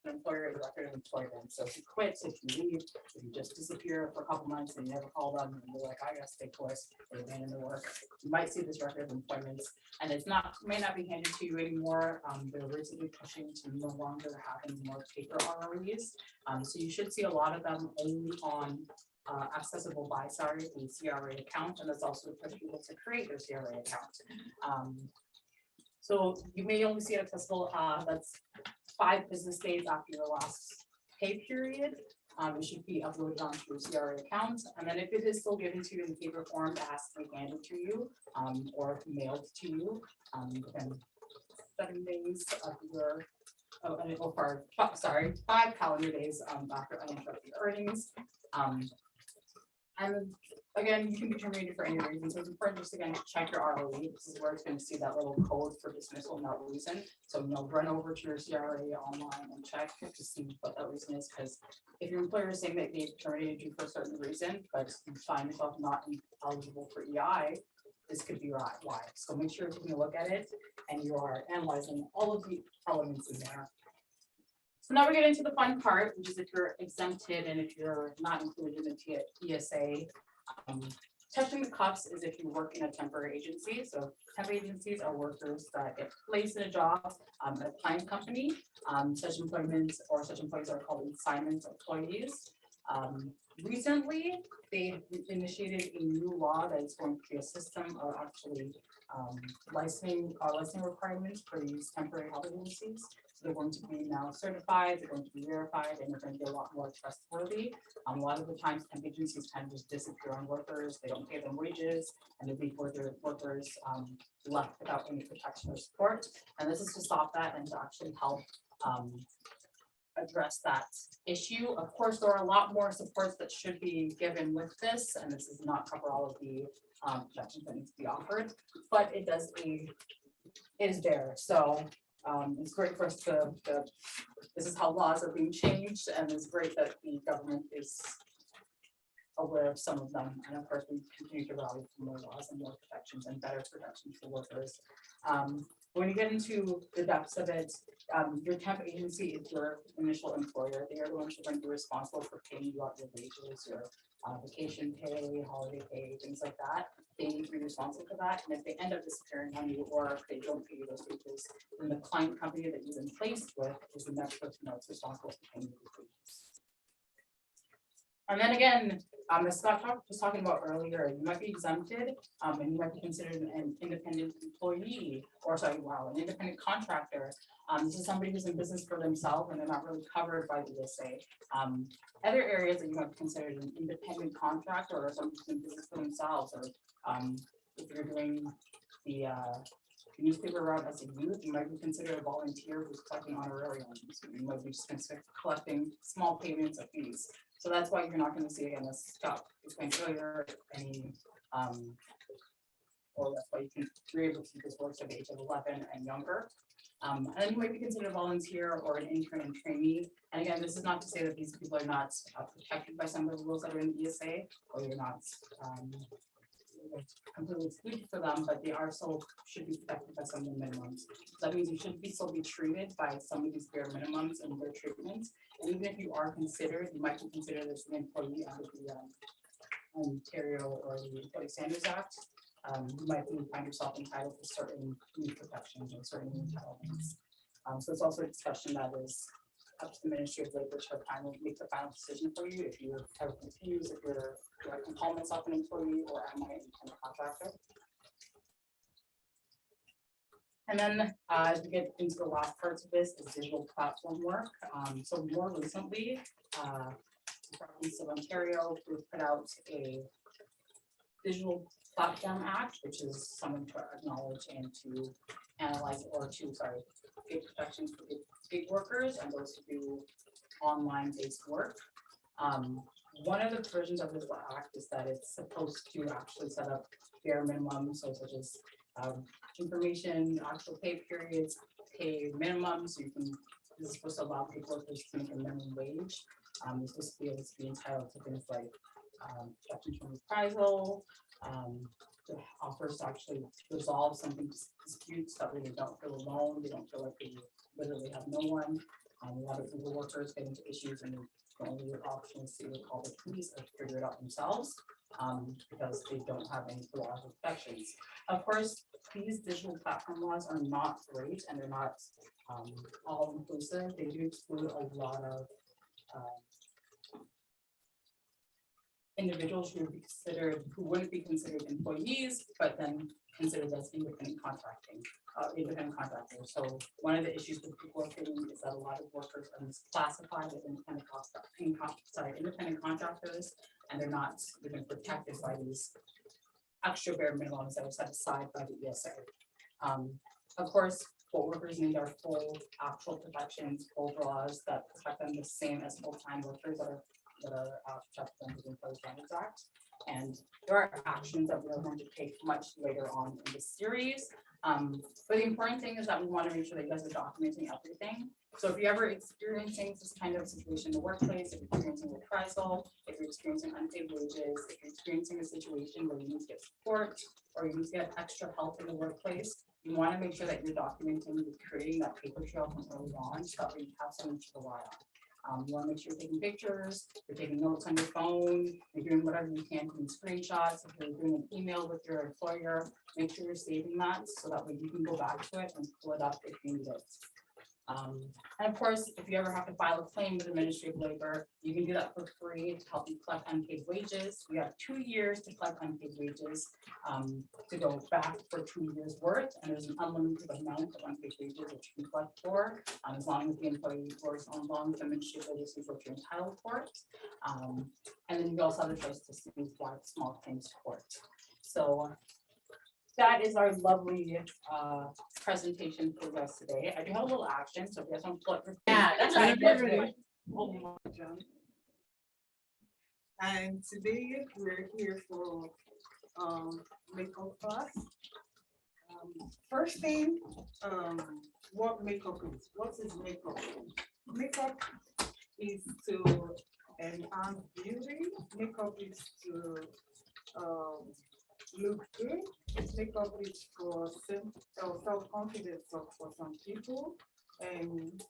an employer is record of employment. So if you quit, if you leave, if you just disappear for a couple months and you never call them and they're like, I gotta stay course, they abandon the work, you might see this record of employment, and it's may not be handed to you anymore. They're recently pushing to no longer have any more paper ROEs. So you should see a lot of them only on accessible by the CRA account, and that's also to push people to create their CRA account. So you may only see it accessible, that's 5 business days after your last pay period. It should be uploaded onto your CRA account, and then if it is still given to you in paper form, it has to be handed to you or mailed to you within 7 days of your 5 calendar days after uninterrupted earnings. And again, you can be terminated for any reason. So it's important just again to check your ROE. This is where it's going to see that little code for dismissal, not reason. So run over to your CRA online and check to see what that reason is. Because if your employer is saying that they terminated you for a certain reason, but you find yourself not eligible for EI, this could be why. So make sure you're taking a look at it and you are analyzing all of the elements in there. So now we're getting into the fun part, which is if you're exempted and if you're not included in the ESA. Touching the cuffs is if you work in a temporary agency. So temp agencies are workers that get placed in a job at a client company. Such employments or such employees are called assignment employees. Recently, they initiated a new law that is going to be a system of actually licensing requirements for these temporary health agencies. They're going to be now certified, they're going to be verified, and they're going to be a lot more trustworthy. A lot of the times, temp agencies kind of just disappear on workers, they don't pay them wages, and they leave workers left without any protection or support. And this is to stop that and to actually help address that issue. Of course, there are a lot more supports that should be given with this, and this does not cover all of the protections that need to be offered, but it is there. So it's great for us to this is how laws are being changed, and it's great that the government is aware of some of them. And of course, we continue to rally for more laws and more protections and better protections for workers. When you get into the depths of it, your temp agency is your initial employer. They are the ones who are going to be responsible for paying you out your wages, your vacation pay, holiday pay, things like that. They need to be responsible for that. And if they end up disappearing on you, or if they don't pay you those wages, then the client company that you've been placed with is the next person that's responsible for paying you those wages. And then again, as Scott was talking about earlier, you might be exempted, and you might be considered an independent employee, or sorry, wow, an independent contractor. This is somebody who's in business for themselves and they're not really covered by the ESA. Other areas that you might be considered an independent contractor or somebody who's in business for themselves, or if you're doing the newspaper route as a youth, you might be considered a volunteer who's collecting honorariums. You might be just considered collecting small payments of fees. So that's why you're not going to see, again, as Scott explained earlier, any or that's why you're able to keep this works at the age of 11 and younger. And then you might be considered a volunteer or an intern and trainee. And again, this is not to say that these people are not protected by some of the rules that are in the ESA, or you're not completely excluded for them, but they are still should be protected by some of the minimums. So that means you should still be treated by some of these bare minimums and their treatments. And even if you are considered, you might be considered as an employee under the Ontario or the Employee Standards Act. You might find yourself entitled to certain new protections or certain entitlements. So it's also a discussion that is up to the Ministry of Labor to make the final decision for you if you are confused, if you're I can call myself an employee or am I an independent contractor. And then as we get into the last parts of this is digital platform work. So more recently, the province of Ontario, we've put out a Digital Platform Act, which is something to acknowledge and to analyze or to, give protections for gig workers and those who do online-based work. One of the provisions of this act is that it's supposed to actually set up bare minimums, so such as information, actual pay periods, pay minimums. So you can, this is supposed to allow gig workers to make a minimum wage. You're supposed to be able to be entitled to things like protection from reprisal, the offers to actually resolve something disputes that really don't feel alone. They don't feel like they literally have no one. A lot of Google workers get into issues and the only option is to call the police or figure it out themselves because they don't have any laws or protections. Of course, these digital platform laws are not great and they're not all inclusive. They do exclude a lot of individuals who would be considered, who wouldn't be considered employees, but then considered as independent independent contractors. So one of the issues with people working is that a lot of workers are misclassified as independent contractors, and they're not even protected by these extra bare minimums that are set aside by the ESA. Of course, what workers need are full actual protections, full laws that protect them the same as full-time workers that are protected under the Employee Standards Act. And there are actions that we're going to take much later on in this series. But the important thing is that we want to make sure that you guys are documenting everything. So if you're ever experiencing this kind of situation in the workplace, if you're experiencing reprisal, if you're experiencing unpaid wages, if you're experiencing a situation where you need to get support or you need to get extra help in the workplace, you want to make sure that you're documenting, you're creating that paper trail from early on so that you have something to rely on. You want to make sure you're taking pictures, you're taking notes on your phone, you're doing whatever you can, doing screenshots. If you're doing an email with your employer, make sure you're saving that so that way you can go back to it and pull it up if you need it. And of course, if you ever have to file a claim with the Ministry of Labor, you can do that for free to help you collect unpaid wages. You have 2 years to collect unpaid wages to go back for 2 years worth, and there's an unlimited amount of unpaid wages that you can collect for, as long as the employee works on long as the Ministry of Labor sees what you're entitled for. And then you also have the choice to sue small claims court. So that is our lovely presentation for you guys today. I do have a little action, so if you guys want to plug your that's right. And today we're here for makeup class. First thing, what makeup is? What is makeup? Makeup is to enhance beauty. Makeup is to look good. makeup is for self-confidence for some people, and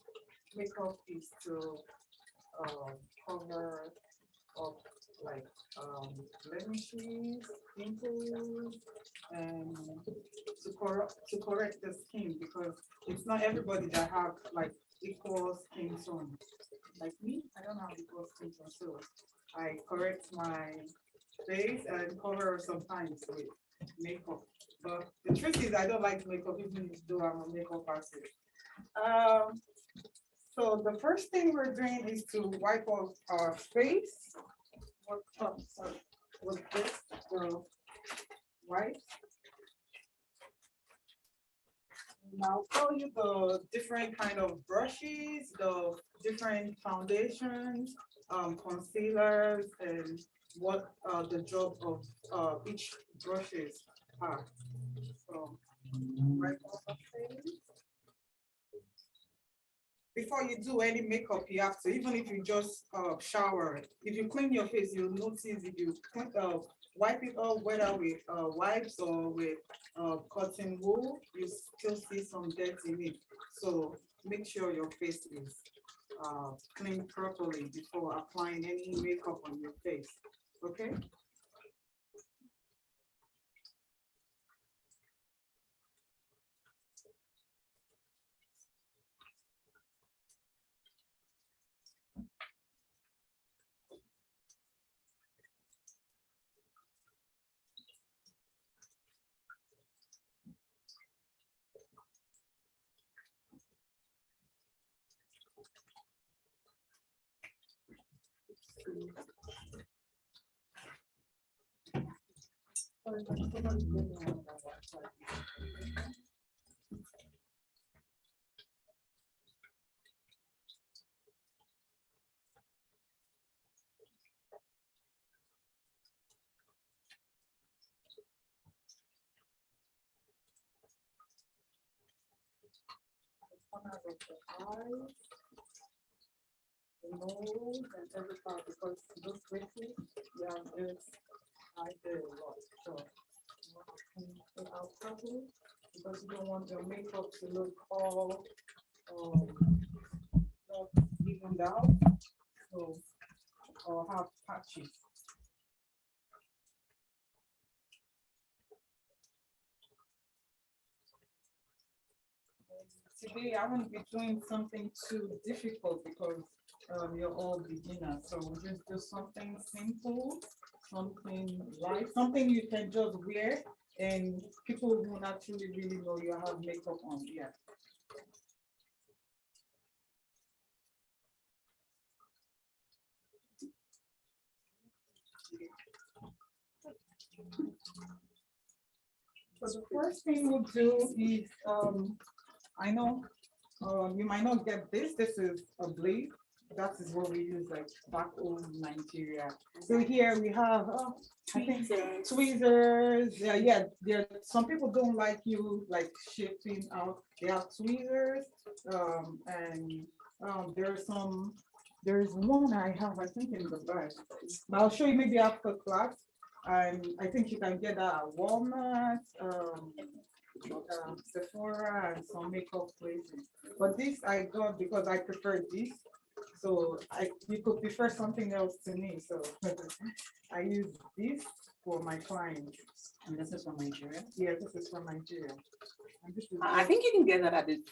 makeup is to cover up like blemishes, pimples, and to correct the skin, because it's not everybody that have like equal skin tone. Like me, I don't have equal skin tone, so I correct my face and cover sometimes with makeup. But the truth is, I don't like makeup, even though I'm a makeup artist. So the first thing we're doing is to wipe off our face. Sorry, with this, the wipe. And I'll tell you the different kind of brushes, the different foundations, concealers, and what the job of each brushes are. So, wipe off the face. Before you do any makeup, you have to, even if you just shower, if you clean your face, you'll notice if you wipe it off, whether with wipes or with cotton wool, you still see some dirt in it. So make sure your face is cleaned properly before applying any makeup on your face. Okay? Corner of the eyes, the nose, and every part, because those places, yeah, there's I did a lot. So you put out properly, because you don't want your makeup to look all not evened out, so or have patches. Today I won't be doing something too difficult because you're all beginners. So we'll just do something simple, something light, something you can just wear and people will actually really know you have makeup on. Yeah. So the first thing we'll do is, I know you might not get this. This is a blade. That is what we use like back home in Nigeria. So here we have, I think tweezers. Yeah. There, some people don't like you like shaping out. They have tweezers, and there's one I have, I think, in the bag. But I'll show you maybe after class. And I think you can get that at Walmart, Sephora, and some makeup places. But this I got because I prefer this. So you could prefer something else to me. So I use this for my clients. And this is from Nigeria? Yeah, this is from Nigeria. And this is I think you can get that at the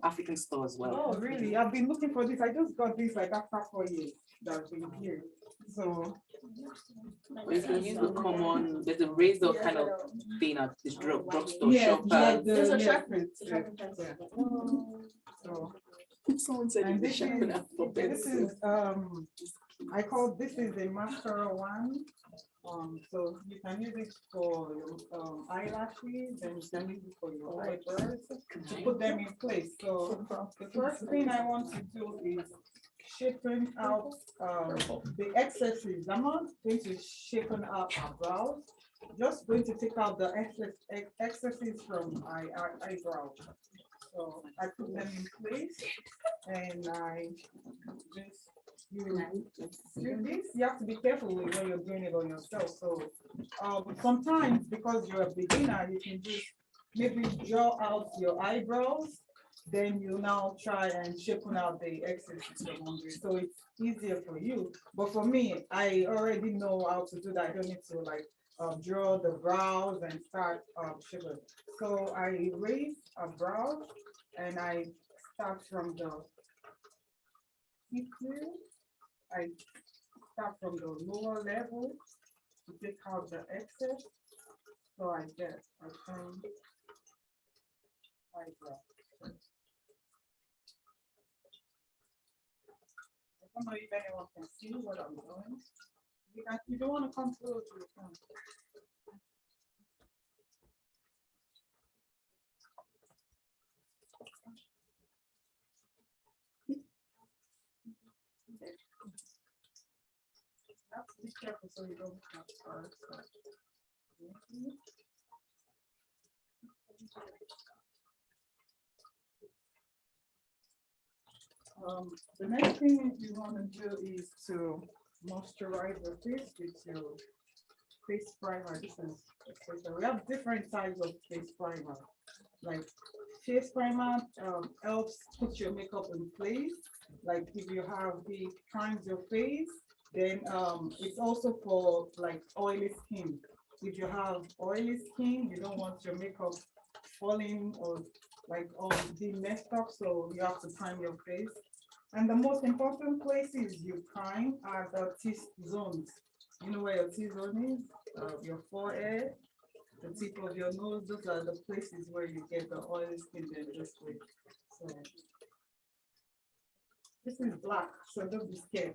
African store as well. Oh, really? I've been looking for this. I just got this like after 4 years that I've been here. So Or you can use the common, there's a razor kind of thing at the drugstore yeah, shop. there's a Yeah. sharpness. Yeah. So Someone said and it's this sharpen is, up for this pencil. is I call this is a mascara one. So you can use it for eyelashes and you can use it for your eyebrows to put them in place. So the first thing I want to do is shaping out the excesses. I'm not going to shapen out my brows, just going to take out the excesses from my eyebrows. So I put them in place and I just you have to be careful with when you're doing it on yourself. So sometimes because you're a beginner, you can just maybe draw out your eyebrows, then you now try and shapen out the excess so it's easier for you. But for me, I already know how to do that. I don't need to like draw the brows and start shaping. So I raise a brow and I start from the I start from the lower level to take out the excess. So I get a turn eyebrow. I don't know if anyone can see what I'm doing. You don't want to come close to the front. Have to be careful so you don't have stars. The next thing you want to do is to moisturize your face with your face primer. We have different types of face primer. Like face primer helps put your makeup in place. Like if you have the primes your face, then it's also for like oily skin. If you have oily skin, you don't want your makeup falling or like be messed up, so you have to prime your face. And the most important places you prime are the T-zones. You know where your T-zone is? Your forehead, the tip of your nose. Those are the places where you get the oily skin this way. So this is black, so don't be scared.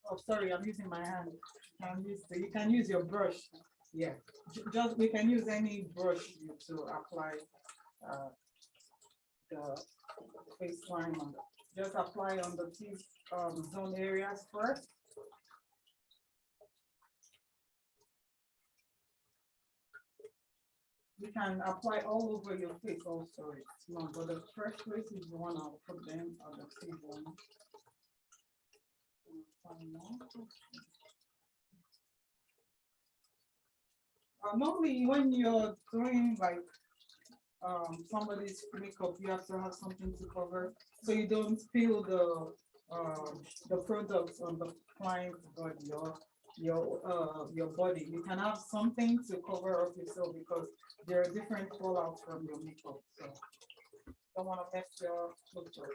Oh, sorry, I'm using my hand. You can use your brush. Yeah, just we can use any brush to apply the face primer. Just apply on the T-zone areas first. You can apply all over your face also. It's not, but the first place is the one I'll put them on the T-zone. Normally, when you're doing like somebody's makeup, you have to have something to cover so you don't spill the products on the client's body or your body. You can have something to cover up yourself because there are different fallouts from your makeup. So don't want to mess your look up.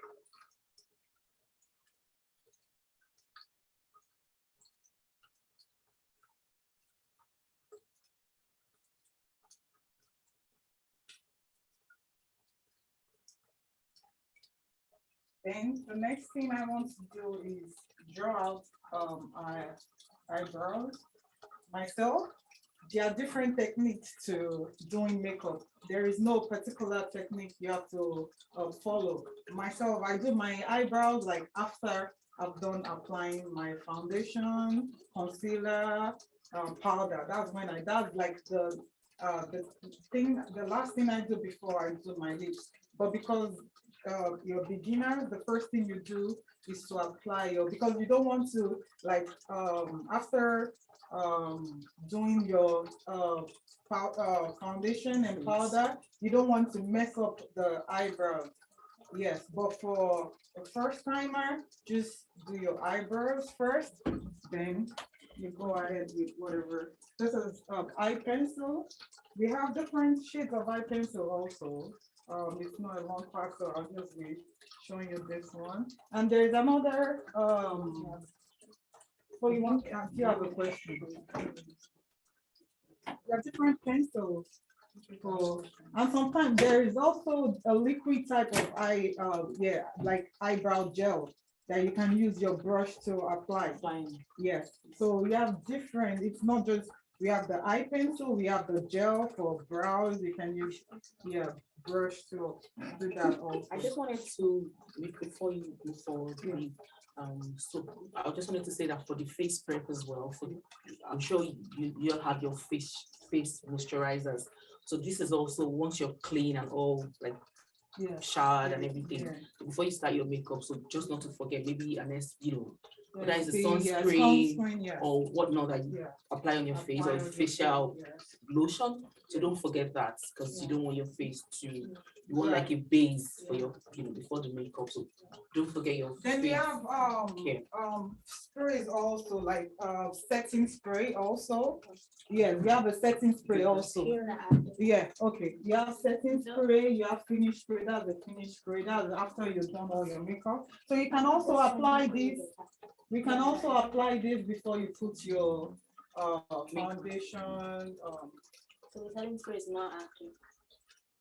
Then the next thing I want to do is draw out eyebrows myself. There are different techniques to doing makeup. There is no particular technique you have to follow. Myself, I do my eyebrows like after I've done applying my foundation, concealer, powder. That's when that's like the last thing I do before I do my lips. But because you're a beginner, the first thing you do is to apply because you don't want to like after doing your foundation and powder, you don't want to mess up the eyebrows. Yes, but for a first timer, just do your eyebrows first, then you go ahead with whatever. This is eye pencil. We have different shades of eye pencil also. It's not a long part, so I'll just be showing you this one. And there's another you want you have a question. There are different pencils. And sometimes there is also a liquid type of like eyebrow gel that you can use your brush to apply. Yes. So we have different, it's not just we have the eye pencil, we have the gel for brows, you can use brush to do that also. I just wanted to, before you move forward, so I just wanted to say that for the face prep as well, I'm sure you'll have your face moisturizers. So this is also once you're clean and all like Yeah. showered and everything Yeah. before you start your makeup. So just not to forget, maybe whether it's a Yeah, sunscreen yeah. or whatnot that you Yeah. apply on your face, Apply or on your facial face, lotion. So don't forget that, because you Yeah. don't want your face to, you want Yeah. like a base for your, before the makeup. So don't forget your Then we face have care. sprays also, like setting spray also. Yeah, we have a setting spray also. Yeah, okay. You have setting spray, you have finish spray, that's the finish spray, that's after you've done all your makeup. So you can also apply this. We can also apply this before you put your foundation. So the setting spray is not active.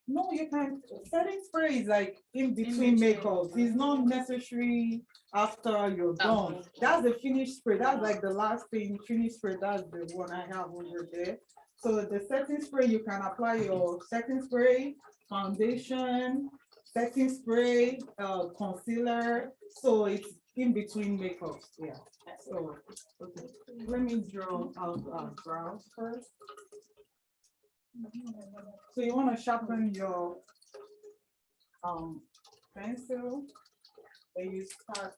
No, you can. Setting spray is like in between between. makeups. It's not necessary after you're done. That's the finish spray. That's like the last thing. Finish spray. That's the one I have over there. So the setting spray, you can apply your setting spray, foundation, setting spray, concealer. So it's in between makeups. Yeah. So okay. Let me draw out brows first. So you want to sharpen your pencil, and you start.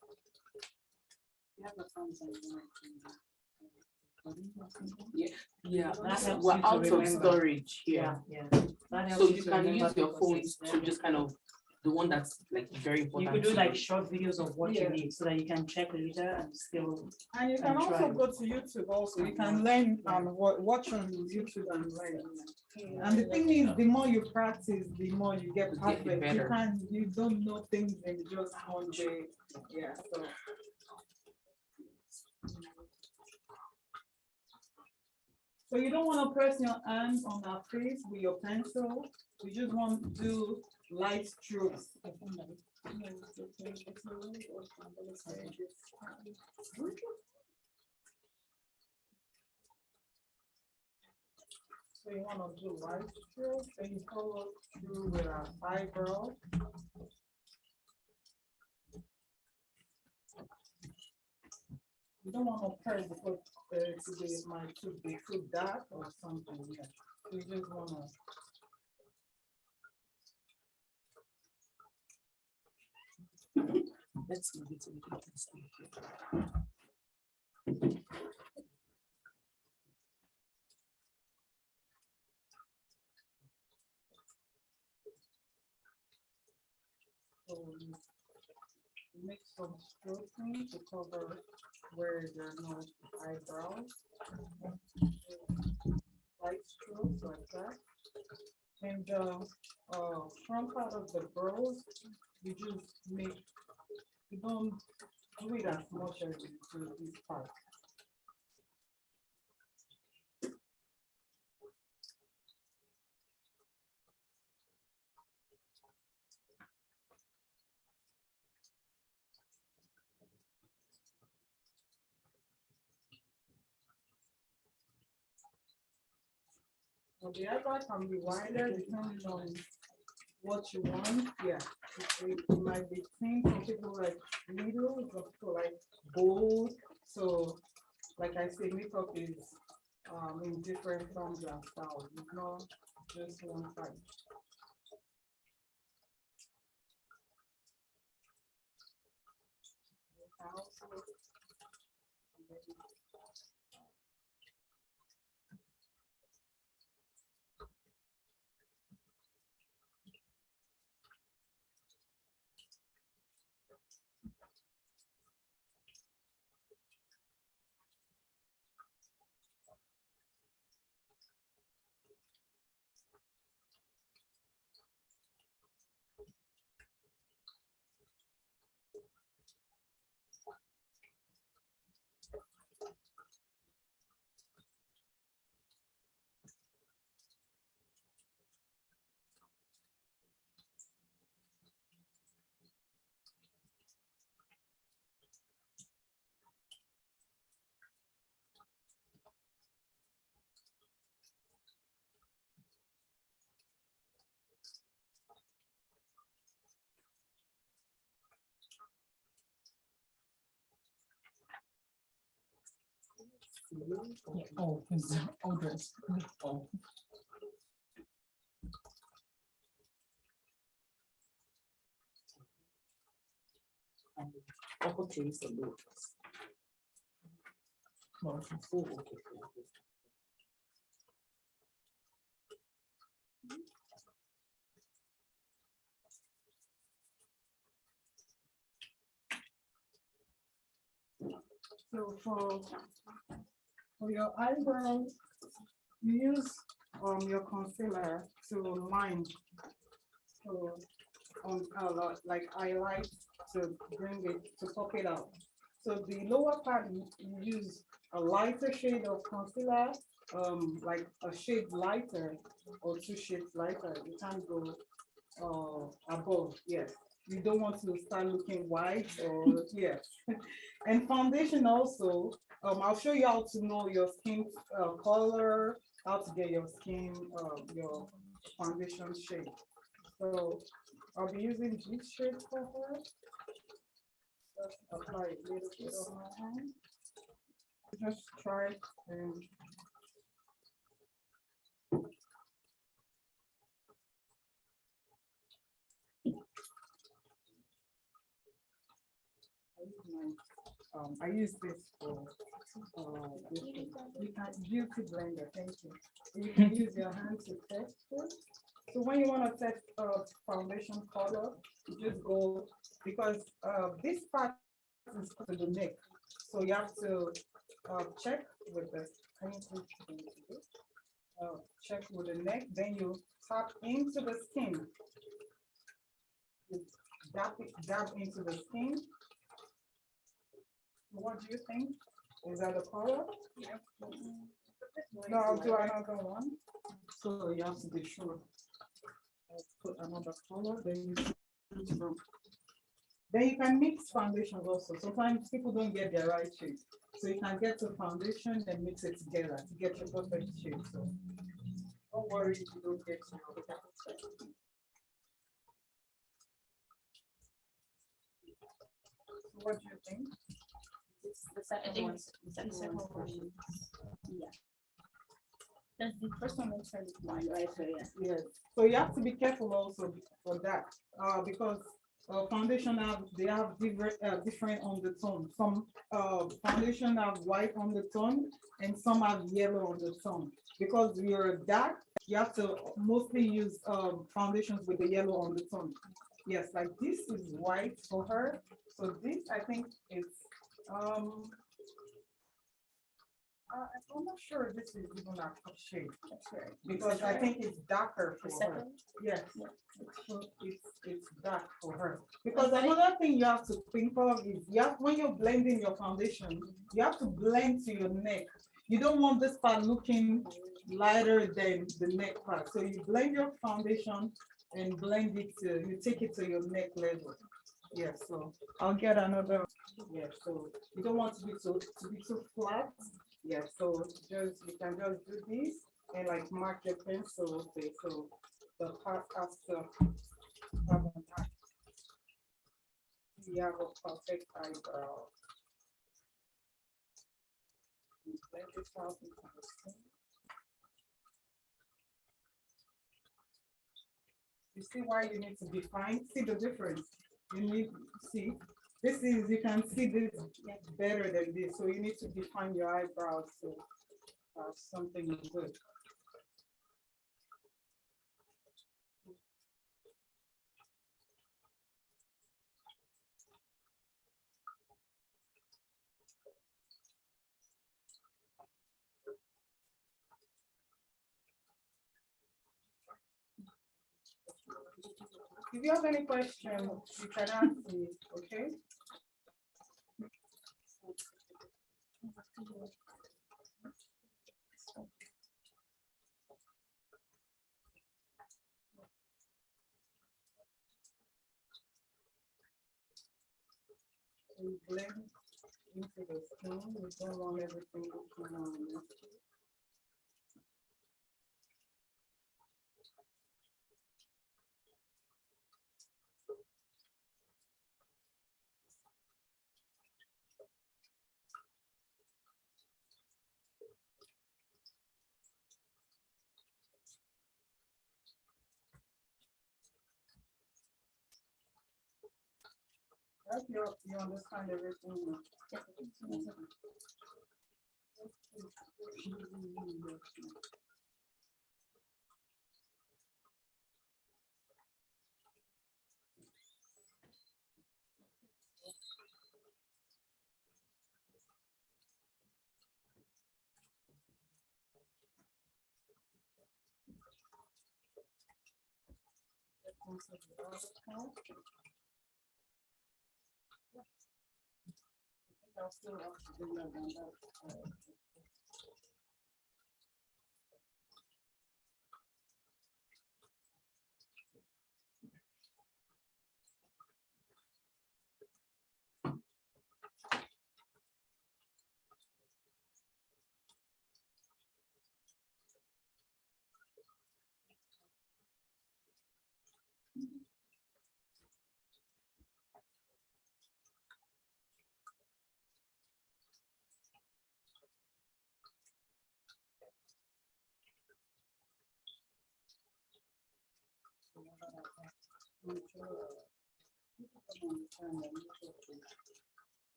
Yeah, That helps we're you to out of remember. storage here. Yeah. That So helps you to can remember use your because phones it's to there. just kind of, the one that's like very You important. could do to like you. short videos of what Yeah. you need so that you can check later and still. And you can And also try. go to YouTube also. You can learn and watch on YouTube and learn. And the thing is, the more you practice, the more you get You get perfect. better. You don't know things in just one day. Yeah. So you don't want to press your hands on our face with your pencil. You just want to do light strokes. So you want to do light strokes, and you follow through with our eyebrow. You don't want to press because today it might be too dark or something. Yeah. You just want to. Let's move it to the So make some stroking to cover where there are no eyebrows. Light strokes like that. And the front part of the brows, you just make, you don't do it as much as you do this part. The eyebrow can be wider depending on what you want. Yeah, it might be thin. Some people like little, some people like bold. So, like I say, makeup is in different forms and styles. It's not just one type. Oh, dress. Oh. and uppercase and lowercase. Oh, okay. So for your eyebrows, you use your concealer to line, so like highlight to bring it to pop it out. So the lower part you use a lighter shade of concealer, like a shade lighter or 2 shades lighter. You can't go above. Yes, you don't want to start looking white or yes. And foundation also, I'll show you how to know your skin color, how to get your skin your foundation shade. So I'll be using this shade for her. Just apply a little bit on my hand. Just try it and I use this for beauty blender. Thank you. You can use your hand to test it. So when you want to test foundation color, you just go, because this part is to the neck, so you have to check with the check with the neck. Then you tap into the skin. You dab into the skin. What do you think? Is that the color? Yeah. No, I'll do another one. So you have to be sure. I'll put another color. Then you can mix foundations also. Sometimes people don't get their right shade. So you can get the foundation and mix it together to get your perfect shade. So don't worry if you don't get your what do you think? The second one. Yeah. That's the first one that said mine, right? So yeah. Yes. So you have to be careful also for that, because foundation they have different undertone. Some foundation have white undertone and some have yellow undertone. Because you're dark, you have to mostly use foundations with the yellow undertone. Yes, like this is white for her. So this, I think, is I'm not sure this is even a shade. That's right. Because I think it's darker for her. Yes, it's dark for her. Because another thing you have to think of is when you're blending your foundation, you have to blend to your neck. You don't want this part looking lighter than the neck part. So you blend your foundation and blend it to, you take it to your neck level. Yes, so I'll get another. Yeah, so you don't want to be too flat. Yeah, so you can just do this and like mark your pencil. Okay, so the part after have an eye. You have a perfect eyebrow. Blend this out into the skin. You see why you need to define? See the difference? You need to see. This is, you can see this better than this. So you need to define your eyebrows so something is good. If you have any questions, you can ask me, okay? We blend into the skin, we don't want everything looking on. Like you understand everything now. I'll still have to do that one, that's,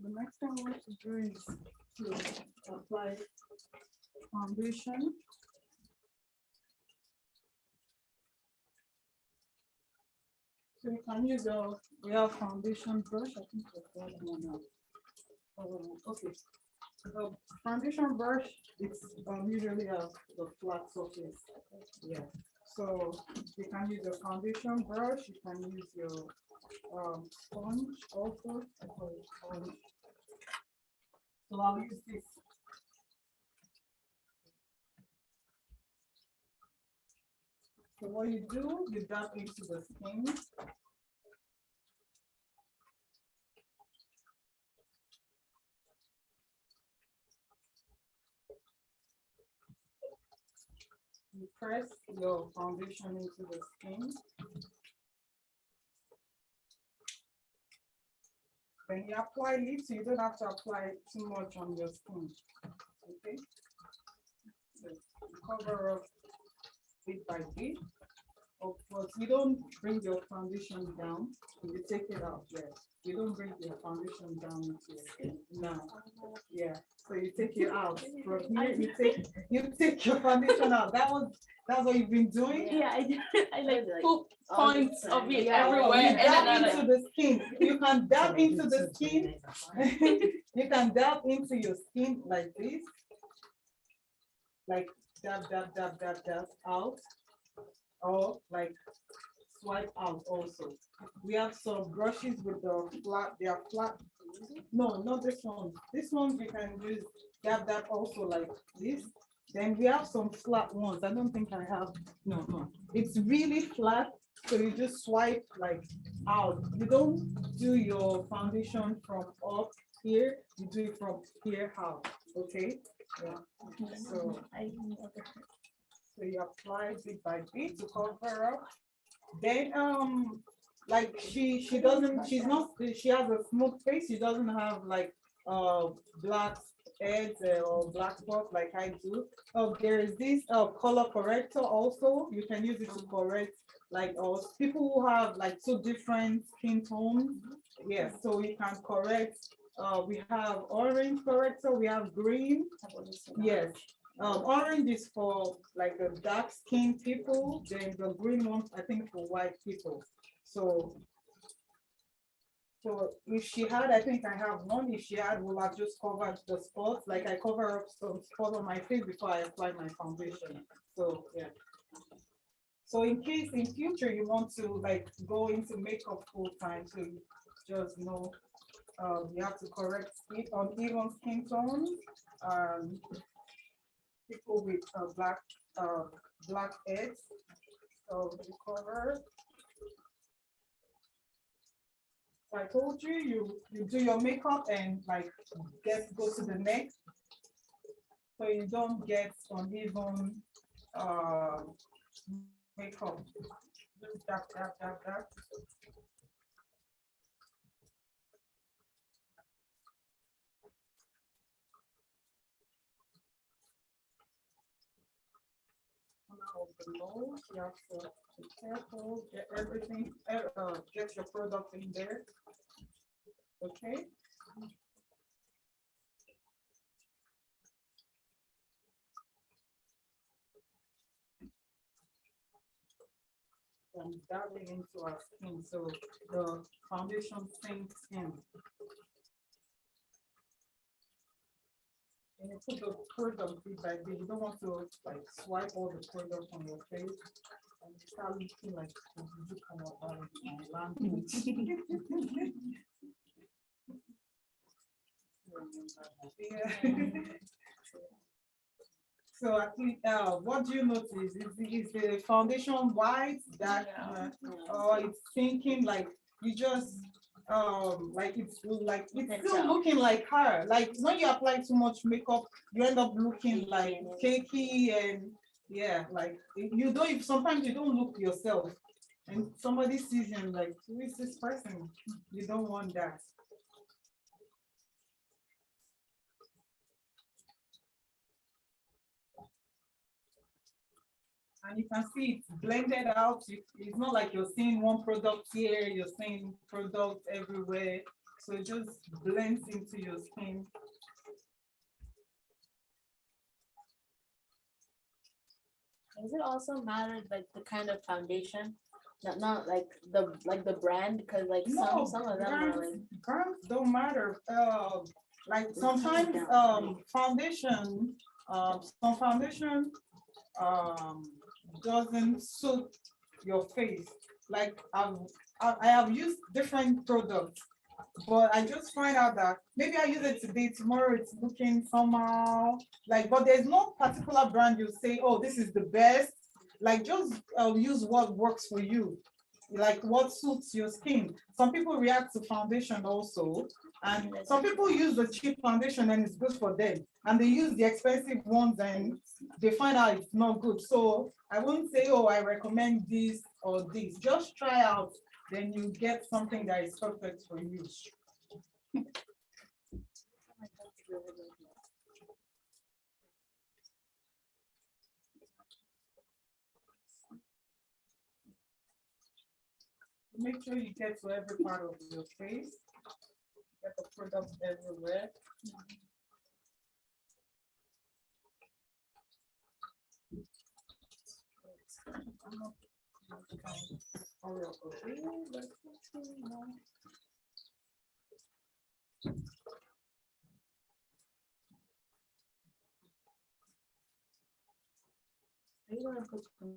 the next thing I want to do is to apply foundation. So you can use your real foundation brush. I think that's one now. Okay. The foundation brush is usually the flat surface. Yeah. So you can use your foundation brush. You can use your sponge also. So I'll use this. So what you do, you dab into the skin. You press your foundation into the skin. Then you apply it, so you don't have to apply too much on your skin. Okay. So you cover up bit by bit of course, you don't bring your foundation down, you take it out, yeah. You don't bring your foundation down into your skin, no, yeah. So you take it out from here, you take your foundation out. That's what you've been doing? Yeah, I like put all the points of time. it Yeah, everywhere. You And then dab I into like, the skin. You can dab into the skin. You can dab into your skin like this. Like dab, dab, dab, dab, dab out. Or like swipe out also. We have some brushes with the flat, they are flat. No, not this one. This one you can use dab that also like this. Then we have some flat ones. I don't think I have, no. It's really flat. So you just swipe like out. You don't do your foundation from up here. You do it from here out. Okay. Yeah. So you apply bit by bit to cover up. Then like she doesn't, she has a smooth face. She doesn't have like black heads or black spots like I do. Oh, there is this color corrector also. You can use it to correct like people who have like two different skin tones. Yes, so you can correct. We have orange corrector, we have green. Yes. Orange is for like the dark skinned people, then the green one I think for white people. So if she had, I think I have one. If she had, we'll have just covered the spots. Like I cover up some spots on my face before I apply my foundation. So yeah. So in case in future you want to like go into makeup full time, so you just know you have to correct uneven skin tones. People with black heads. So you cover. So I told you, you do your makeup and like go to the neck, so you don't get uneven makeup. Just dab, dab, dab, dab. Of the nose, you have to be careful, get everything, get your product in there. Okay. And dabbing into our skin, so the foundation sinks in. And you put the product bit by bit. You don't want to like swipe all the product on your face and you start looking like you come about my language. Yeah. So at least, what do you notice? Is the foundation white, that or it's thinking like you just like it's still looking like her. Like when you apply too much makeup, you end up looking like cakey and yeah, like you don't. Sometimes you don't look yourself, and somebody sees him like, who is this person? You don't want that. And you can see it's blended out. It's not like you're seeing one product here, you're seeing product everywhere. So it just blends into your skin. Does it also matter like the kind of foundation? Not like the brand, because like No, some of them are like brands don't matter. Like sometimes foundation, some foundation doesn't suit your face. Like I have used different products, but I just find out that maybe I use it today, tomorrow it's looking somehow like, but there's no particular brand you say, oh, this is the best. Like just use what works for you, like what suits your skin. Some people react to foundation also, and some people use the cheap foundation and it's good for them, and they use the expensive ones and they find out it's not good. So I won't say, oh, I recommend this or this. Just try out, then you get something that is perfect for you. make sure you get to every part of your face. Get the product everywhere. Are you gonna put some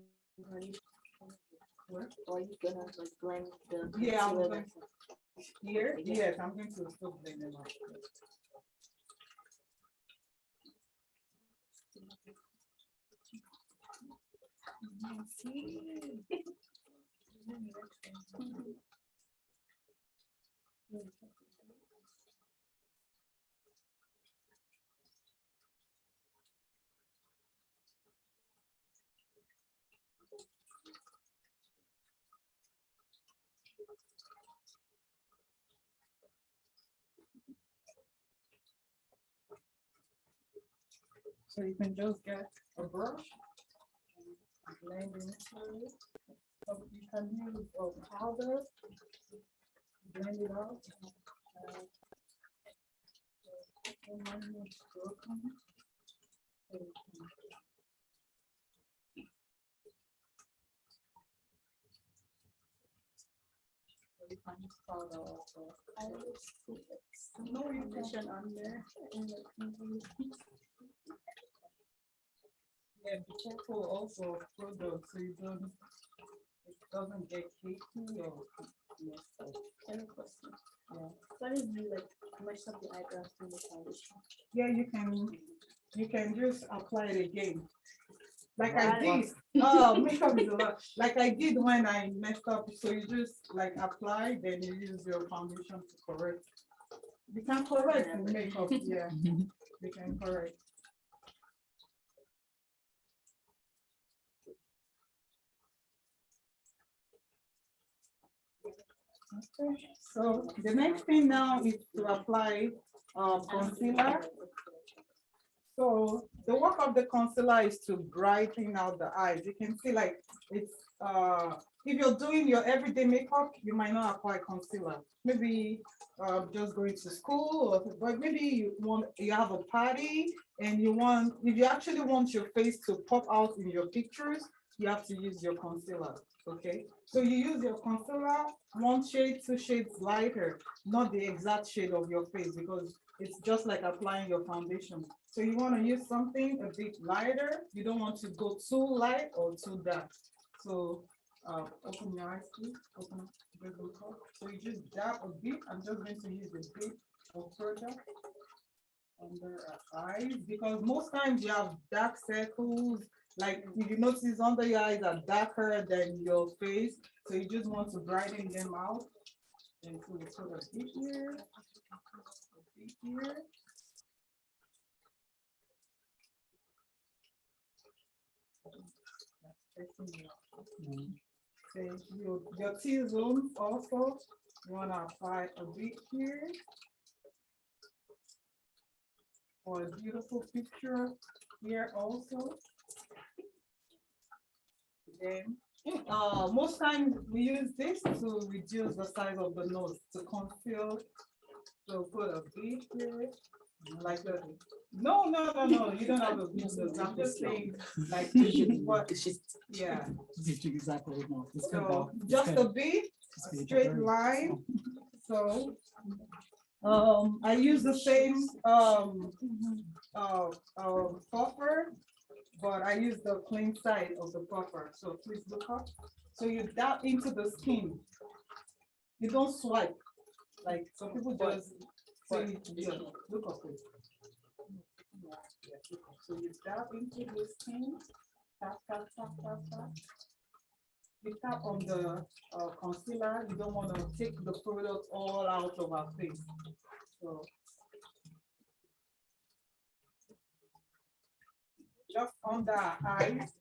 honey? Or are you gonna like blend the Yeah, I'm concealer going that's- here. Yes, I'm going to still blend them out. So you can just get a brush, and blend into it. So you can use powder, blend it out. No, you can on there. Yeah, be careful also of products so you don't, it doesn't get cakey or messed up. Any question? Yeah. What if you like mess up the eyebrows in the foundation? Yeah, you can just apply it again. Like I Got it. did. Oh, makeup is a lot. Like I did when I messed up. So you just like apply, then you use your foundation to correct. You can correct in makeup, yeah. You can correct. Okay, so the next thing now is to apply concealer. So the work of the concealer is to brighten out the eyes. You can see like it's if you're doing your everyday makeup, you might not apply concealer. Maybe just going to school, or but maybe you have a party and if you actually want your face to pop out in your pictures, you have to use your concealer. Okay, so you use your concealer 1 shade, 2 shades lighter, not the exact shade of your face, because it's just like applying your foundation. So you want to use something a bit lighter. You don't want to go too light or too dark. So open your eyes, please. Open up. Just look up. So you just dab a bit. I'm just going to use a bit of product under our eyes, because most times you have dark circles. Like if you notice under your eyes are darker than your face, so you just want to brighten them out. And so we put a bit here, a bit here. So your T-zone also, you want to apply a bit here for a beautiful picture here also. Then most times we use this to reduce the size of the nose, to conceal. So put a bit here, like that. No, you don't have a big nose. I'm just saying, like, what? Yeah. Exactly. No, it's good So though. just a bit, a straight line. So I use the same puffer, but I use the clean side of the puffer. So please look up. So you dab into the skin. You don't swipe. Like some people just look up it. So you dab into the skin. Tap, tap, tap, tap, tap. You tap on the concealer. You don't want to take the product all out of our face. So just under our eyes.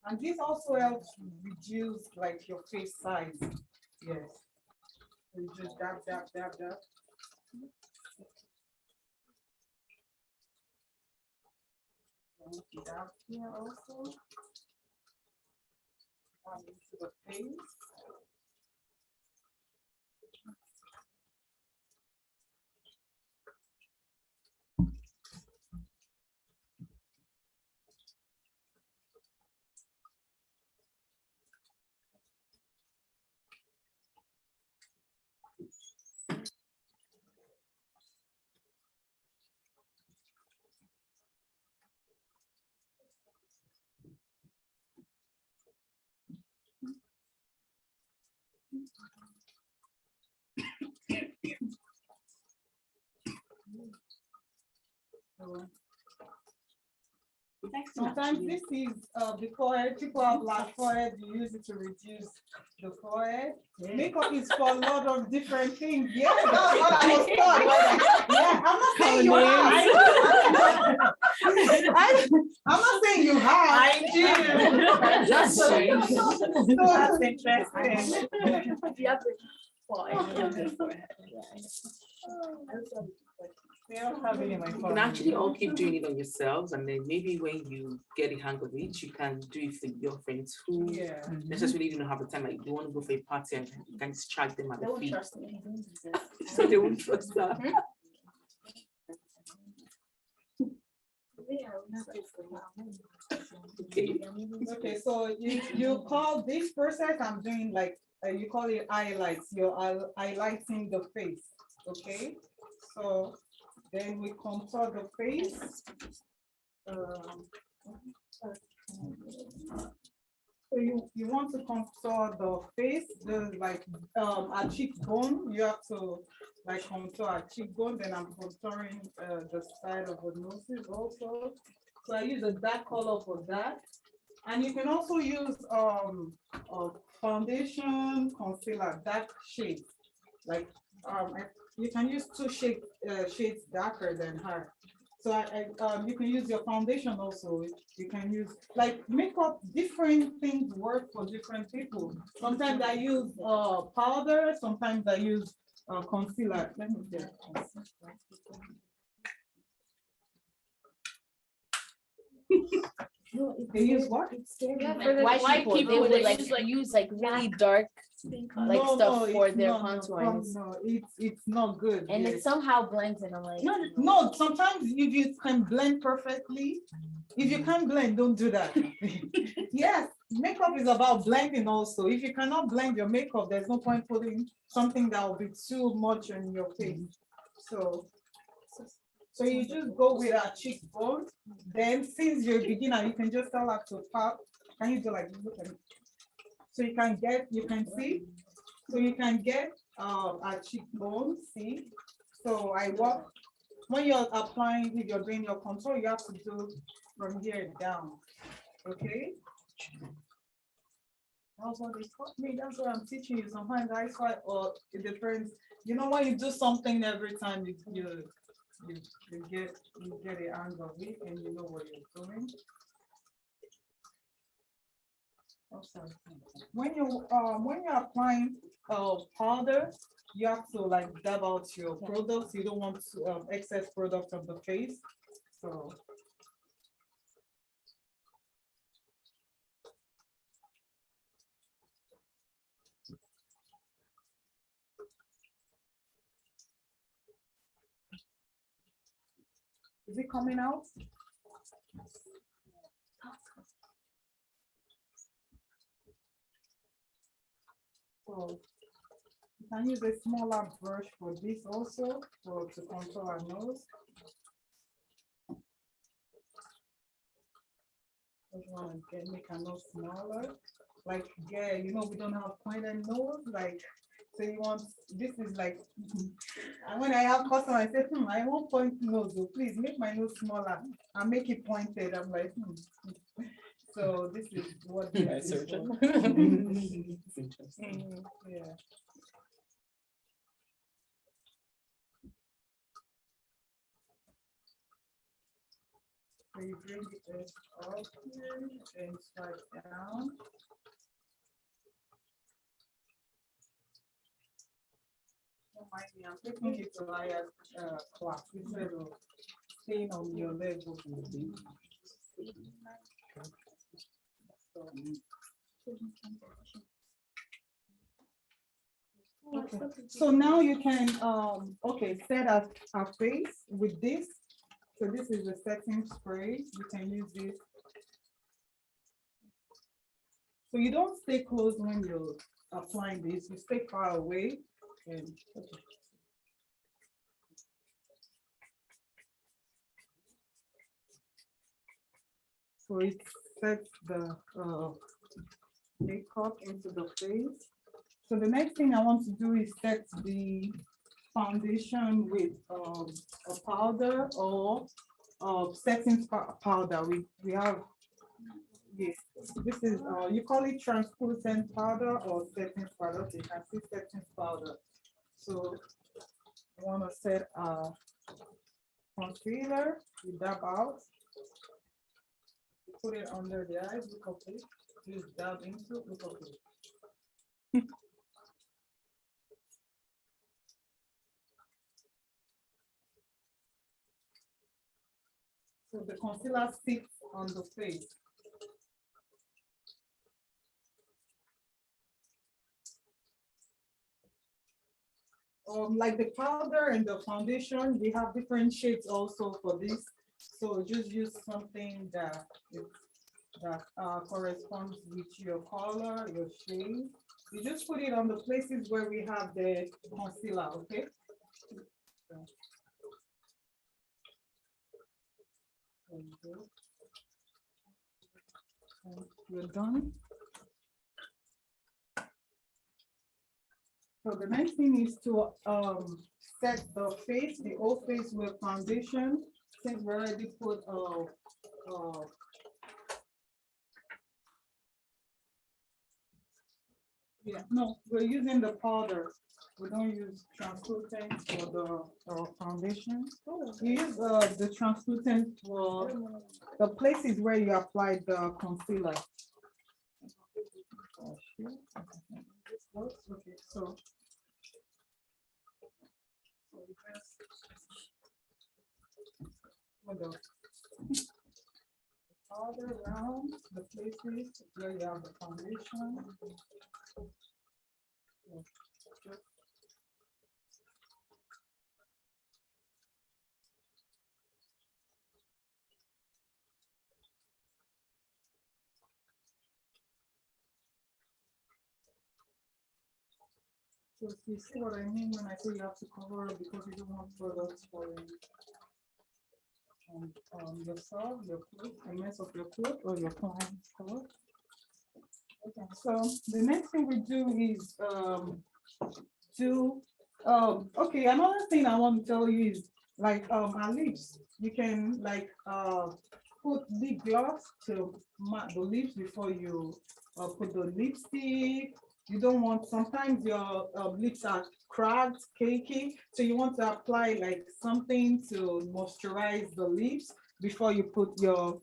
And this also helps reduce like your face size. Yes. So you just dab, dab, dab, dab. Dab here also. Dab into the face. Sometimes this is the forehead. People have large forehead. You use it to reduce the forehead. Makeup is for a lot of different things. Yeah, that's what I was taught. Yeah, I'm not saying you have. I'm not saying you have. I do. That's That's interesting. They don't have it in my You phone. can actually all keep doing it on yourselves, and then maybe when you get the hang of it, you can do it for your friends who Yeah. necessarily don't have the time. Like you want to go for a party and you can distract them at They the won't feet. trust me. So they won't trust that. Okay. Okay, so you call this process I'm doing like you call it highlights. You're highlighting the face. Okay, so then we contour the face. So you want to contour the face, the like a cheekbone. You have to like contour a cheekbone. Then I'm contouring the side of the noses also. So I use a dark color for that. And you can also use foundation, concealer, dark shades. Like you can use two shades darker than her. So you can use your foundation also. You can use like makeup. Different things work for different people. Sometimes I use powder. Sometimes I use concealer. Let me get They use what? Yeah, for the white people, they would like use like really dark like stuff for their contouring. No, it's not good. And yes. it somehow blends and I'm like, No, sometimes if you can blend perfectly, if you can't blend, don't do that. Yes, makeup is about blending also. If you cannot blend your makeup, there's no point putting something that will be too much on your face. So you just go with a cheekbone. Then since you're a beginner, you can just tell her to pop. Can you do like look at it? So you can see. So you can get a cheekbone, see? So I walk, when you're applying, if you're doing your contour, you have to do from here down, okay? That's what they taught me, that's what I'm teaching you. Sometimes I try, or it depends. You know, when you do something every time, you get the hang of it and you know what you're doing. When you're applying powder, you have to like dab out your products. You don't want excess product on the face. So is it coming out? So you can use a smaller brush for this also, to contour our nose. Just want to make a nose smaller. Like, yeah, you know, we don't have pointed nose. Like, so you want, this is like, and when I have customers, I say, I want pointed nose, so please make my nose smaller and make it pointed. I'm like, So this is what this is for. Yeah. So you bring it up here and slide down. Don't mind me, I'm taking it to higher class instead of staying on your level. Okay, so now you can, okay, set up a face with this. So this is the setting spray. You can use this. So you don't stay close when you're applying this. You stay far away. And, okay. So it sets the makeup into the face. So the next thing I want to do is set the foundation with a powder or setting powder. We have, yes, this is, you call it translucent powder or setting powder. Okay, you can see setting powder. So I want to set a concealer, you dab out, you put it under the eyes, look okay, you dab into, look okay. So the concealer sits on the face. Like the powder and the foundation, we have different shades also for this. So just use something that corresponds with your color, your shade. You just put it on the places where we have the concealer, okay? You're done. So the next thing is to set the face, the whole face with foundation. Since we already put yeah, no, we're using the powder. We don't use translucent for the foundation. We use the translucent for the places where you apply the concealer. Okay, so powder around the places where you have the foundation. So you see what I mean when I say you have to cover it because you don't want products for yourself, your clothes, a mess of your clothes or your client's clothes. Okay, so the next thing we do is okay, another thing I want to tell you is like our lips. You can like put lip gloss to mat the lips before you put the lipstick. You don't want, sometimes your lips are cracked, cakey, so you want to apply like something to moisturize the lips before you put your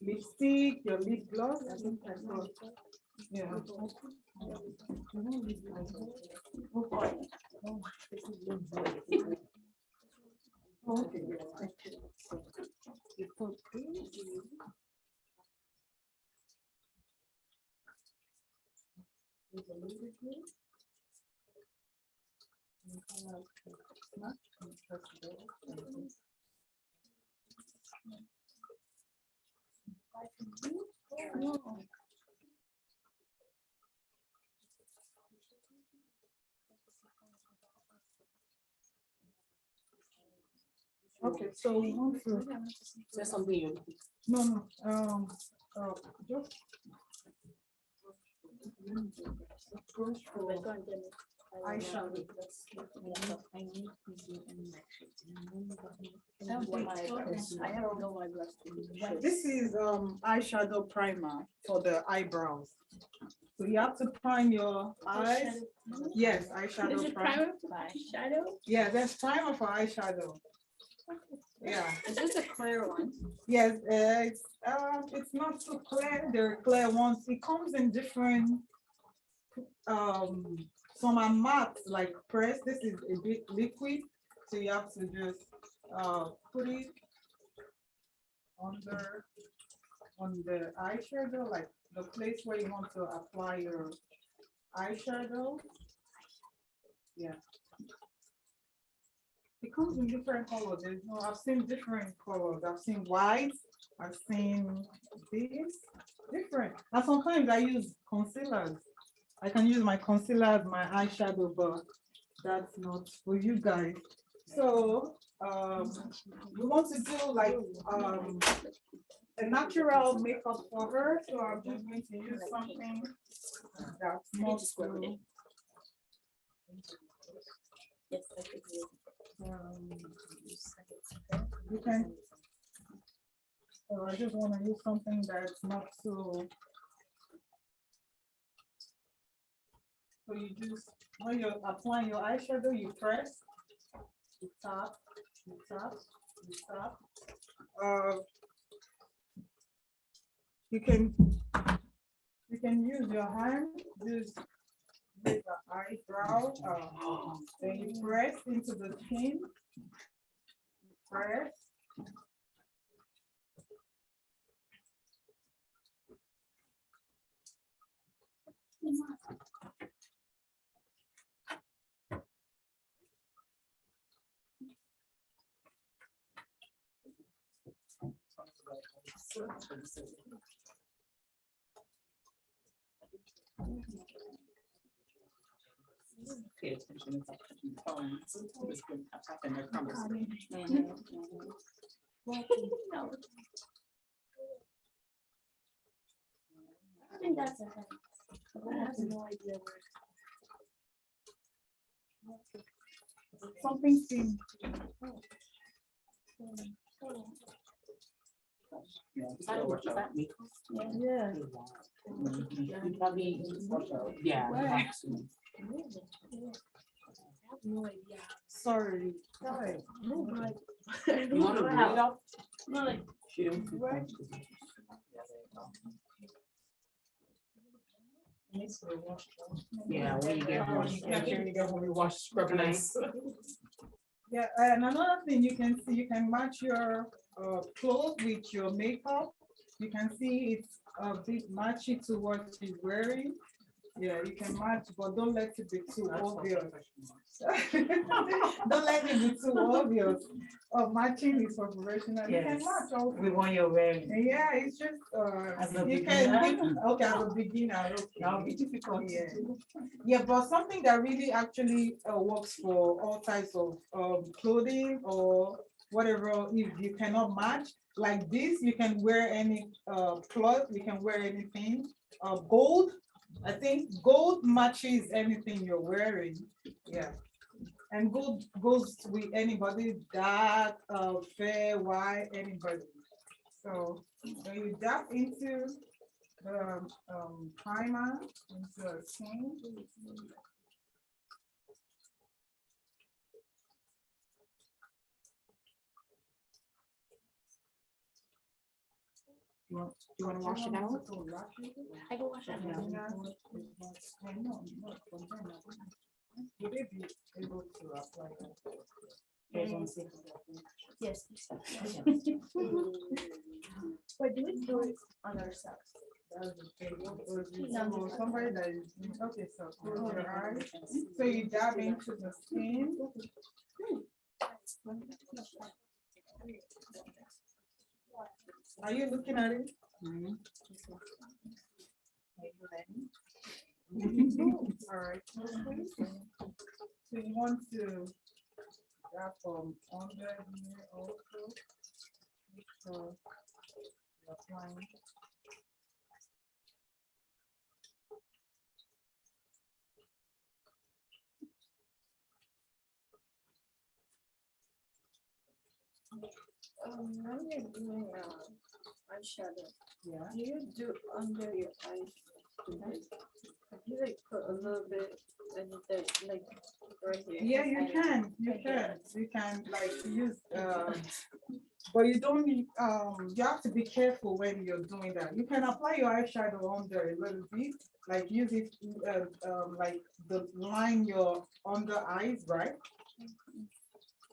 lipstick, your lip gloss. I think I saw. Yeah. Okay. You put okay, so we want to. There's something you. No, just brush for eyeshadow. This is eyeshadow primer for the eyebrows. So you have to prime your eyes. Yes, eyeshadow primer. Eyeshadow? Yeah, there's primer for eyeshadow. Yeah. Is this a clear one? Yes, it's not so clear. There are clear ones. It comes in different. Some are matte, like press. This is a bit liquid, so you have to just put it under on the eyeshadow, like the place where you want to apply your eyeshadow. Yeah. It comes in different colors. There's no, I've seen different colors. I've seen white. I've seen this different. And sometimes I use concealers. I can use my concealer as my eyeshadow, but that's not for you guys. So we want to do like a natural makeup for her. So I'm just going to use something that's not so. Yes, I think you. You can. So I just want to use something that's not so. So you just, when you're applying your eyeshadow, you press, you tap, you tap, you tap. You can use your hand, just with the eyebrow, then you press into the skin, press. Pay attention, it's like touching the phone. It's been tapping their crumbs. I think that's a head. I have no idea where. Something thin. Yeah, just gotta watch out. Yeah. You probably, yeah. you have to. I have no idea. Sorry. Sorry. No, but You want to read it up? no, like She don't feel Right. comfortable. Yeah, when you get washed. Yeah, when you get home, you wash, scrub nice. Yeah, and another thing you can see, you can match your clothes with your makeup. You can see it's a bit matchy to what she's wearing. Yeah, you can match, but don't let it be too obvious. Don't let it be too obvious. Matching is professional. You can Yes. match also. The one you're wearing. Yeah, it's just As a you can beginner? okay as a beginner. Okay. That'll be difficult to Yeah. do. Yeah, but something that really actually works for all types of clothing or whatever. If you cannot match like this, you can wear any cloth. You can wear anything. Gold. I think gold matches anything you're wearing. Yeah. And gold goes with anybody, dark, fair, white, anybody. So when you dab into the primer into a skin. Do you want to wash it out? I can wash it. Would they be able to apply that? Yes. But do we do it on ourselves? That's the thing. Or somebody that is, okay, so close your eyes. So you dab into the skin. Are you looking at it? Are you ready? All right. So you want to dab from under here also. So you're applying. When you're doing eyeshadow, Yeah. do you do under your eyes You like put a little bit and like right here. Yeah, you can, you can like use, but you don't need, you have to be careful when you're doing that. You can apply your eyeshadow under a little bit, like use it, like the line your under eyes, right?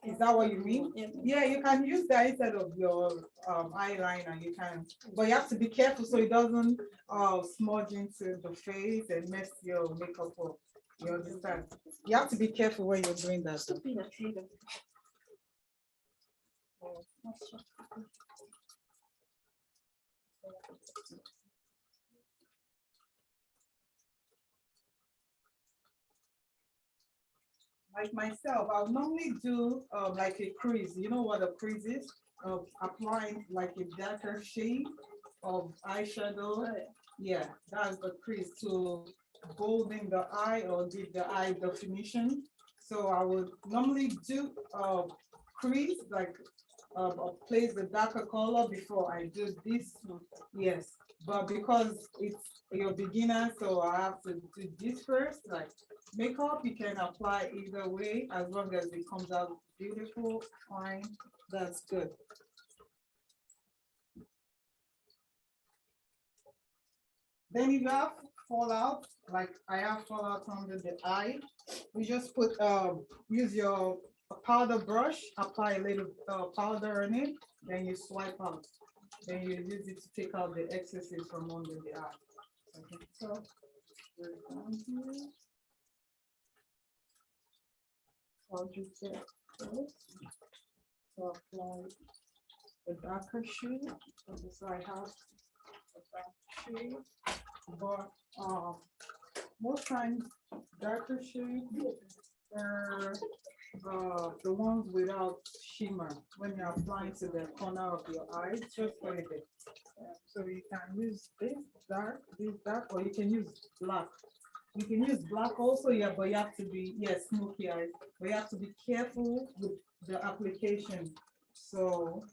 Is that what you mean? Yeah, you can use that instead of your eyeliner, you can, but you have to be careful so it doesn't smudge into the face and mess your makeup up. You understand? You have to be careful when you're doing that. Like myself, I'll normally do like a crease. You know what a crease is? Applying like a darker shade of eyeshadow. Yeah, that's the crease to bolden the eye or give the eye definition. So I would normally do crease, like place the darker color before I do this. Yes, but because it's your beginner, so I have to do this first. Like makeup, you can apply either way as long as it comes out beautiful, fine. That's good. Then if you have fallout, like I have fallout under the eye, we just put use your powder brush, apply a little powder on it, then you swipe out. Then you use it to take out the excesses from under the eye. Okay, so we're down here. I'll just get this. So apply the darker shade. So I have the dark shade, but most times darker shade are the ones without shimmer when you're applying to the corner of your eyes, just a little bit. So you can use this dark, or you can use black. You can use black also, yeah, but you have to be, yes, smoky eyes, but you have to be careful with the application. So,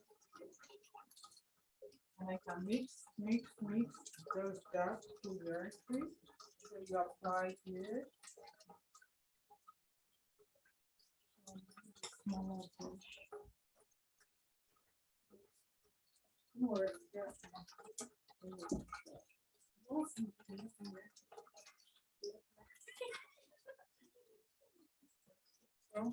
and I can mix those dark to very quick. So you apply here. Smaller brush. More, yeah. So,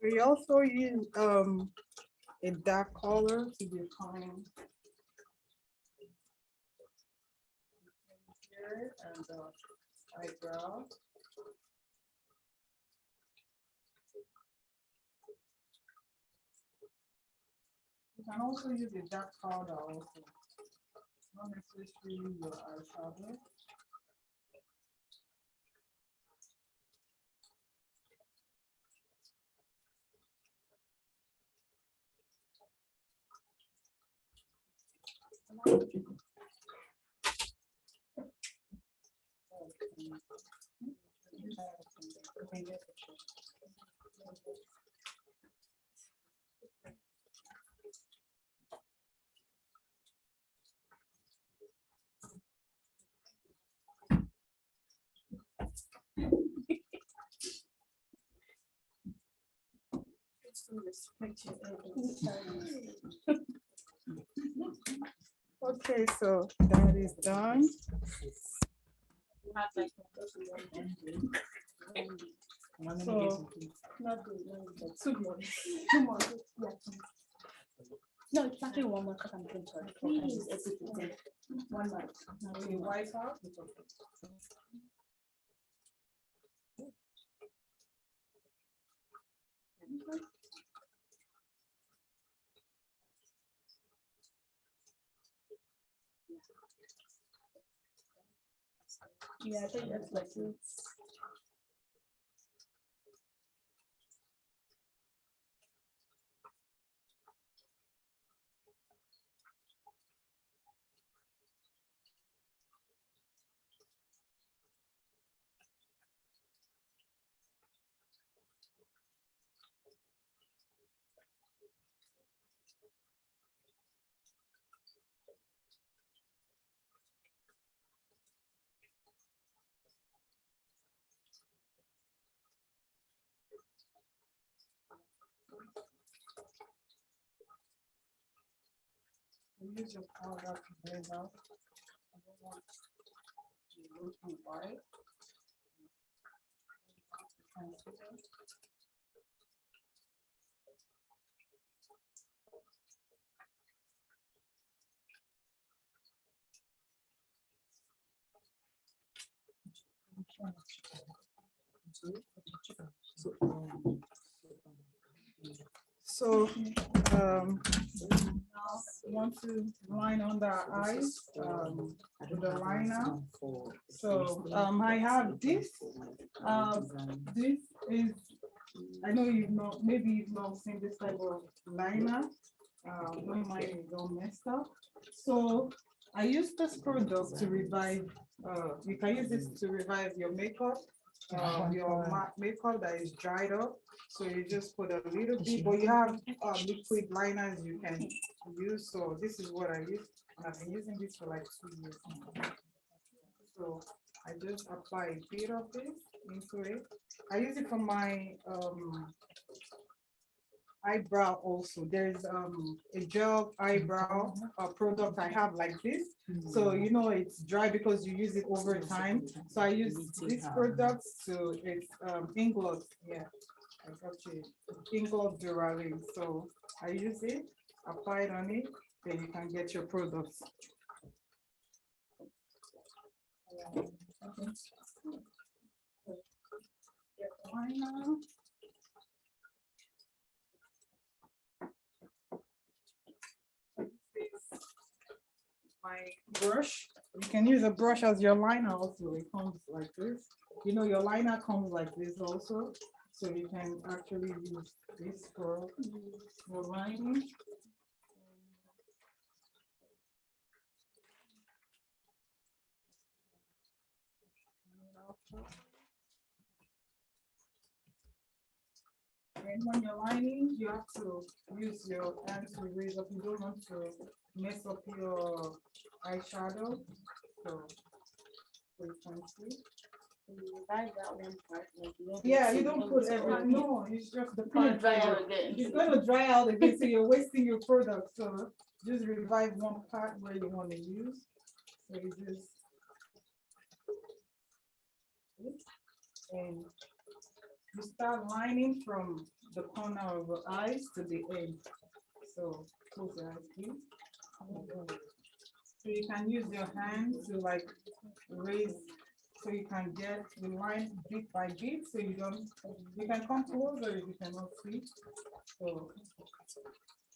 we also use a dark color to define here and the eyebrow. You can also use a dark powder also, not necessarily your eyeshadow. Okay, so that is done. So Not good, no, but 2 more. 2 more. Yeah. 2 more. No, it's actually 1 more because I'm going to. Please, it's 1 more. we wipe out. Yeah, I think that's like this. Use your powder to blend out. I don't want to look on white. So now want to line on the eyes with the liner. So I have this. This is, I know you've not, maybe you've not seen this type of liner. When mine is all messed up. So I use this product to revive. You can use this to revive your makeup. Your makeup that is dried up. So you just put a little bit, but you have liquid liners you can use. So this is what I use. And I've been using this for like 2 years now. So I just apply a bit of this into it. I use it for my eyebrow also. There's a gel eyebrow product I have like this. So you know it's dry because you use it over time. So I use this product to it's Engloss. Yeah, I got you. Engloss Duralin. So I use it, apply it on it, then you can get your products. My brush, you can use a brush as your liner also. It comes like this. You know, your liner comes like this also. So you can actually use this for lining. And when you're lining, you have to use your hand to raise up. You don't want to mess up your eyeshadow. So you can see. Revive that one part. Like Yeah, you don't put everything. No, it's just the part. dry out again. It's going to dry out again, so you're wasting your product. So just revive one part where you want to use. So you just and you start lining from the corner of the eyes to the end. So close your eyes, please. So you can use your hand to like raise, so you can get the line bit by bit. So you can come closer if you cannot see. So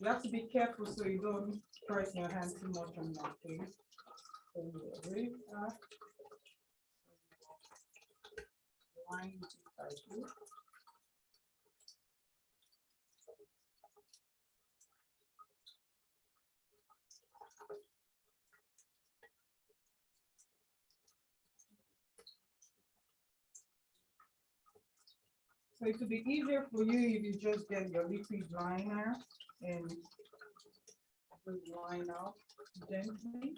you have to be careful so you don't press your hand too much on that face. So you raise up. Line bit by bit. So it would be easier for you if you just get your liquid liner and just line out gently.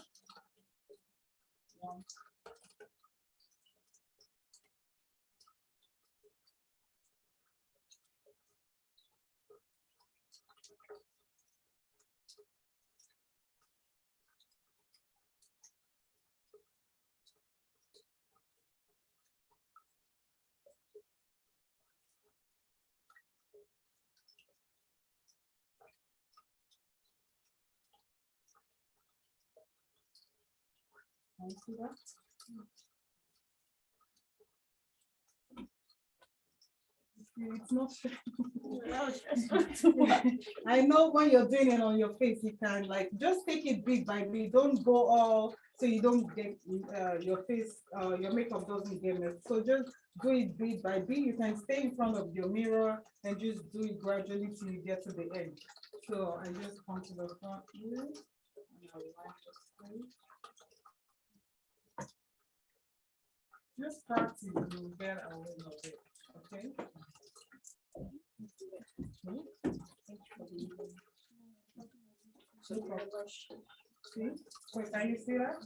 Can you see that? It's not. I know when you're doing it on your face, you can like just take it bit by bit. Don't go all so you don't get your face, your makeup doesn't get messed. So just do it bit by bit. You can stay in front of your mirror and just do it gradually till you get to the end. So I just come to the front here. And I'll wipe the face. Just practice, you'll get away of it. Okay. See? Wait, can you see that?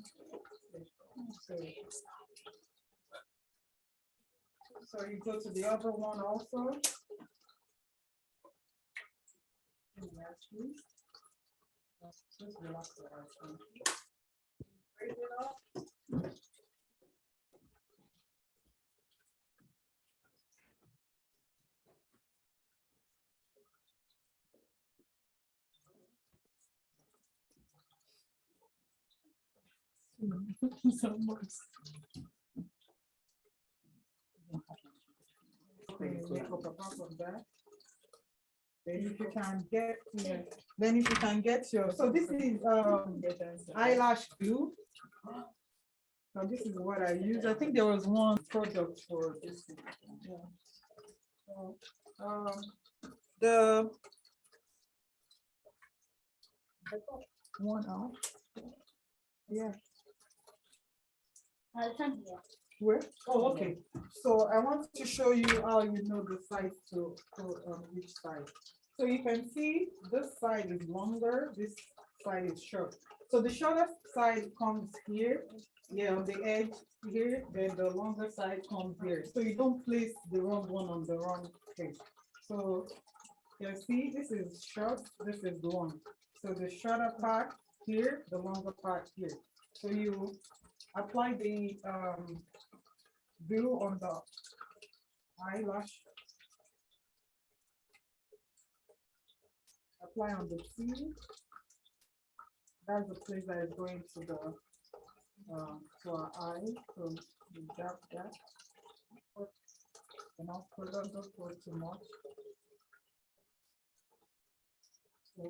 So you go to the other one also. Just relax the eyes. Raise it up. So much. Makeup apart from that. Then if you can get, yeah, then if you can get your, so this is eyelash glue. So this is what I use. I think there was one product for this. Yeah. So, the one out. Yeah. Where? Oh, okay. So I want to show you how you know the size to each side. So you can see this side is longer, this side is short. So the shorter side comes here, yeah, on the edge here, then the longer side comes here. So you don't place the wrong one on the wrong place. So you see, this is short, this is long. So the shorter part here, the longer part here. So you apply the glue on the eyelash. Apply on the T. That's the place that is going to the to our eye. So you dab that. And I'll put on the for too much. So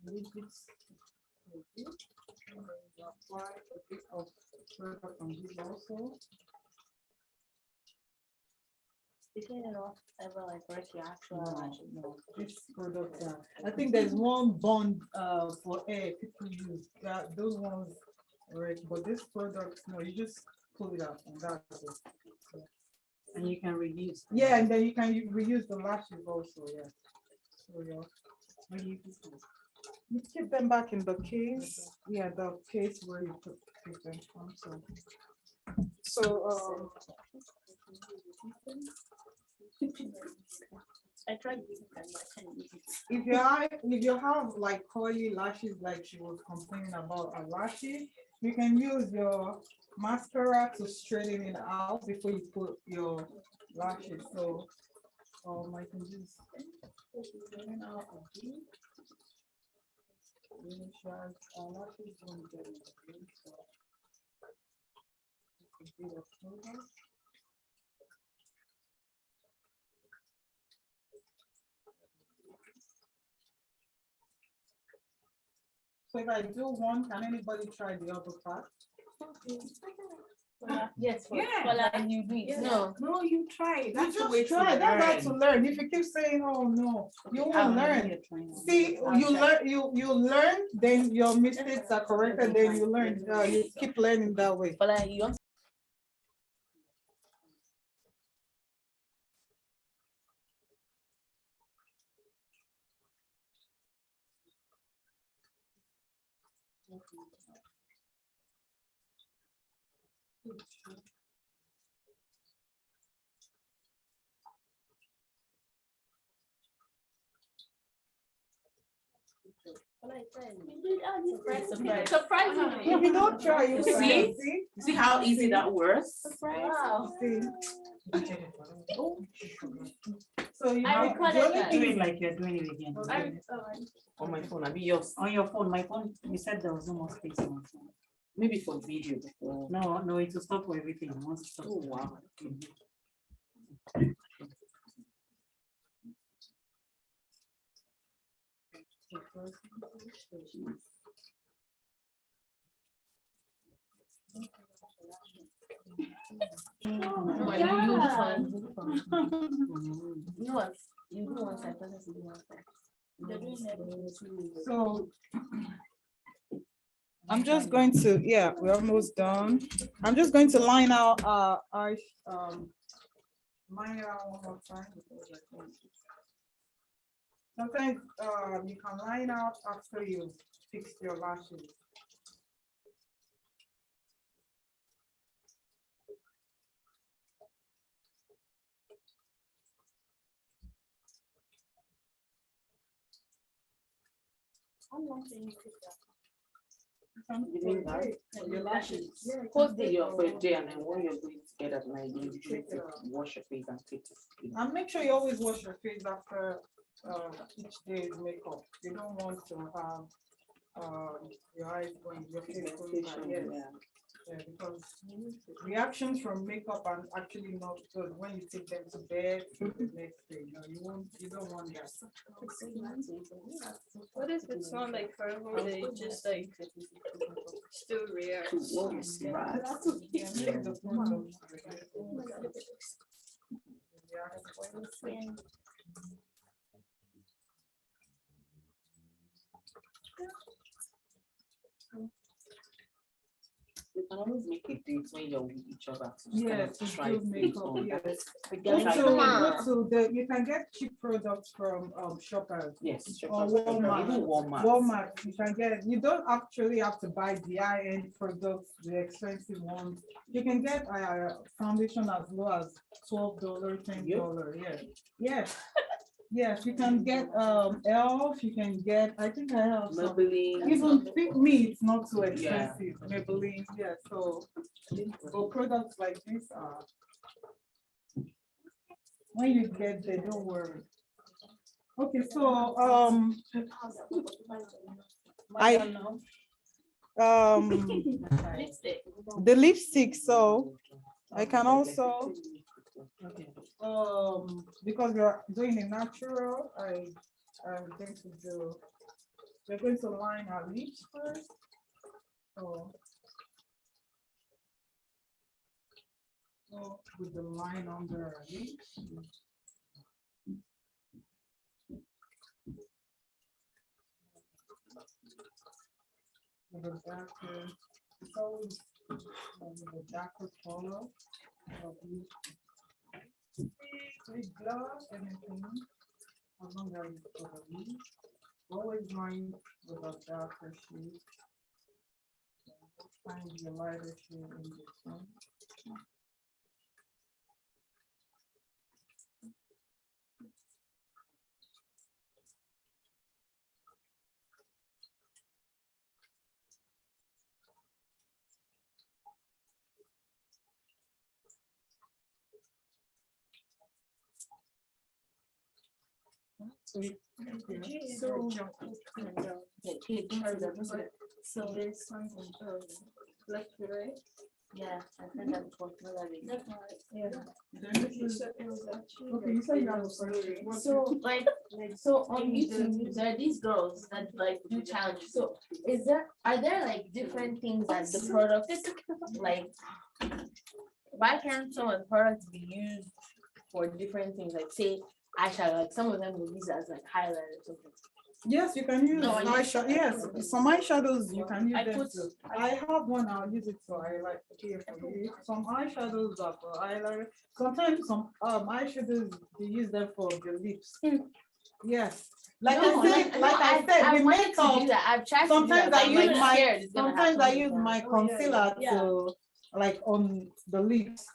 leave this. And then you apply a bit of product on this also. Taking it off ever like worth your actual eyelashes? No, this product, I think there's one bond for hair people use. That those ones, right? But this product, no, you just pull it out and that's it. So, And you can reuse. yeah, and then you can reuse the lashes also. Yeah. So yeah, you keep them back in the case. Yeah, the case where you put them from. So I tried using them, but I can't use it. if you have like curly lashes, like she was complaining about her lashes, you can use your mascara to straighten it out before you put your lashes. So I can just straighten out a bit. Our lashes don't get in the way, so a bit of product. So if I do one, can anybody try the other part? Yes, Yeah. and you do it. Yeah. No. No, you try. You That's the just way to try. That's how to learn. learn. If you keep saying, "Oh no," you won't learn. See, I'll you check. learn. You learn. Then your mistakes are corrected. Then you learn. You keep learning that way. But like you don't. Surprisingly. If you don't try, you See? won't. See? See how easy that works? Wow. See? So you I have recorded the only that. Do thing it like you're doing it again. Okay. On my phone, I mean yours. On your phone, my phone, you said there was no more space on my phone. Maybe for video before. No, it will stop for everything. Once it stops. Oh, wow. No, I do this one. You want, you do one side, others do one side. They're doing that. So I'm just going to, yeah, we're almost done. I'm just going to line out our line out one more time. Sometimes you can line out after you fix your lashes. How long can you fix that? You mean that? Your lashes. Yeah, Post the year for a day, and then when you're going to get at night, you treat it, wash your face and take it. and make sure you always wash your face after each day's makeup. You don't want to have your eyes going, your face going like, yes. Yeah, because reactions from makeup are actually not good when you take them to bed for the next day. You don't want that. What if it's not like forever, they just like still react? Yeah, maybe the point of- You can always make a date when you're with each other. To Yes, to try do things makeup, on. yes. Come on. Also, you can get cheap products from shoppers. Yes. Or Walmart. Even Walmart. Walmart, you can get it. You don't actually have to buy the high-end products, the expensive ones. You can get a foundation as low as $12, $10. Yeah. Yes. Yes, you can get Elf. You can get. I think I have some. Maybelline. Even Fit Me, it's not too expensive. Maybelline, yeah. So products like this are. When you get there, don't worry. Okay, so Lipstick. the lipstick, so I can also because we're doing a natural, I'm going to do, we're going to line our lips first. So with the line under our lips. With a darker, it's always with a darker color of lip gloss, anything, as long as it's for the lip. Always line with a darker shade. Find the lighter shade in this one. So this one, left to right. Yeah, I think that's what Yeah. Okay, you said you have a story. So so on YouTube, there are these girls that like do challenges. So are there like different things that the product like why can't some of the products be used for different things? Like say eyeshadow, like some of them will use as like highlight or something. Yes, you can use No, eyeshadow. Yes, some eyeshadows you can use I them put- too. I have one. I'll use it for highlight here for you. Some eyeshadows are for highlight. Sometimes some eyeshadows you use them for the lips. Yes, like No, I said, we wanted make to up. do that. I've tried to do Sometimes that, I but I'm, use like, my scared it's gonna sometimes I happen. use my concealer to like on the lips.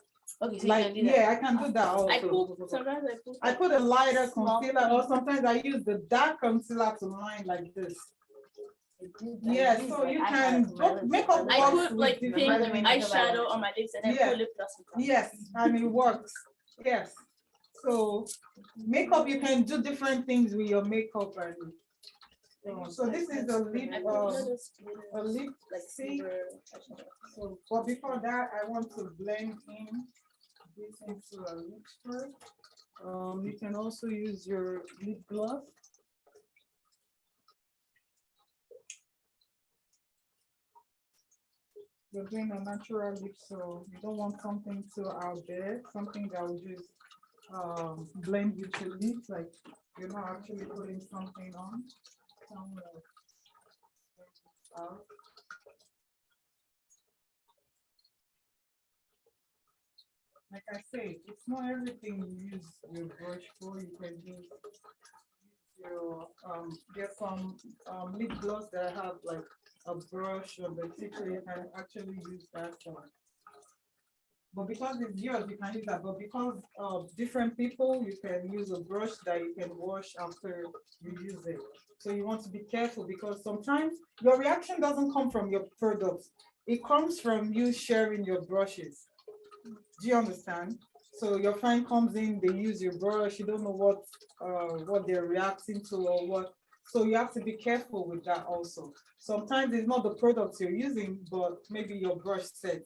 Okay, so you Like can do that. yeah, I can do that also. Sometimes I put a lighter small concealer, or sometimes I use the dark concealer to line like this. Yeah, so you can make up. I works put with like different pink makeup. eyeshadow on my lips and then Yeah. put lip gloss on top. Yes, and it works. Yes. So makeup, you can do different things with your makeup and So this is a lip seat. So, but before that, I want to blend in this into a lip first. You can also use your lip gloss. You're doing a natural lip, so you don't want something too out there, something that will just blend with your lips, like you're not actually putting something on. Out. Like I say, it's not everything you use your brush for. You can use your get some lip gloss that have like a brush or the tip, so you can actually use that one. But because it's yours, you can use that. But because of different people, you can use a brush that you can wash after you use it. So you want to be careful because sometimes your reaction doesn't come from your products. It comes from you sharing your brushes. Do you understand? So your friend comes in, they use your brush, you don't know what they're reacting to or what. So you have to be careful with that also. Sometimes it's not the products you're using, but maybe your brush set.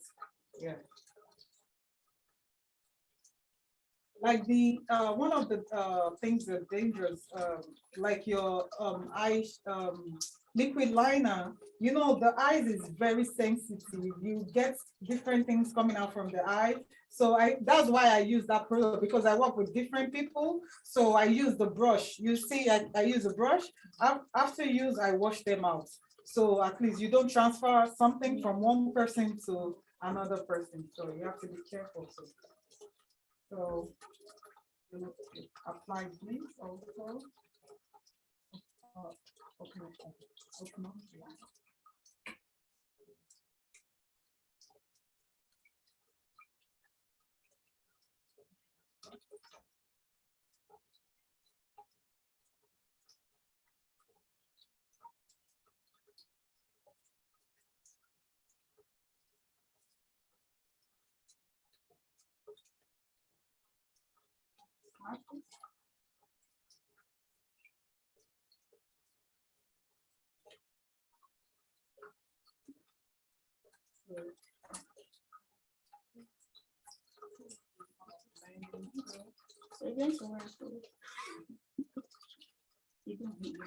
Yeah. Like the one of the things that are dangerous, like your liquid liner, you know, the eyes is very sensitive. You get different things coming out from the eye. So that's why I use that product, because I work with different people. So I use the brush. You see, I use a brush. After use, I wash them out. So at least you don't transfer something from one person to another person. So you have to be careful. So you apply this also. Okay.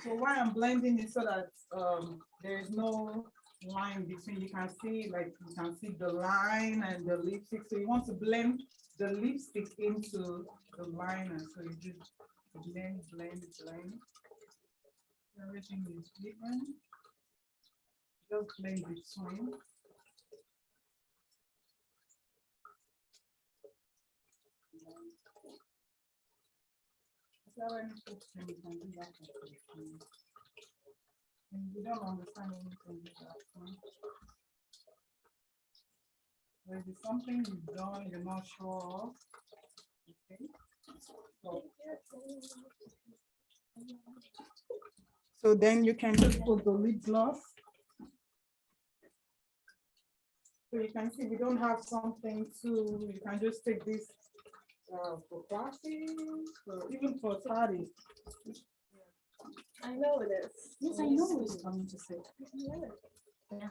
So why I'm blending it so that there is no line between, you can see, like you can see the line and the lipstick. So you want to blend the lipstick into the liner. So you just blend. Everything is even. Just blend between. And you don't understand anything with that. There is something you've done, you're not sure of. Okay. So then you can just put the lip gloss. So you can see we don't have something to, you can just take this for classes, so even for study. I know it is. Yes, I know what you're coming to say. Yeah.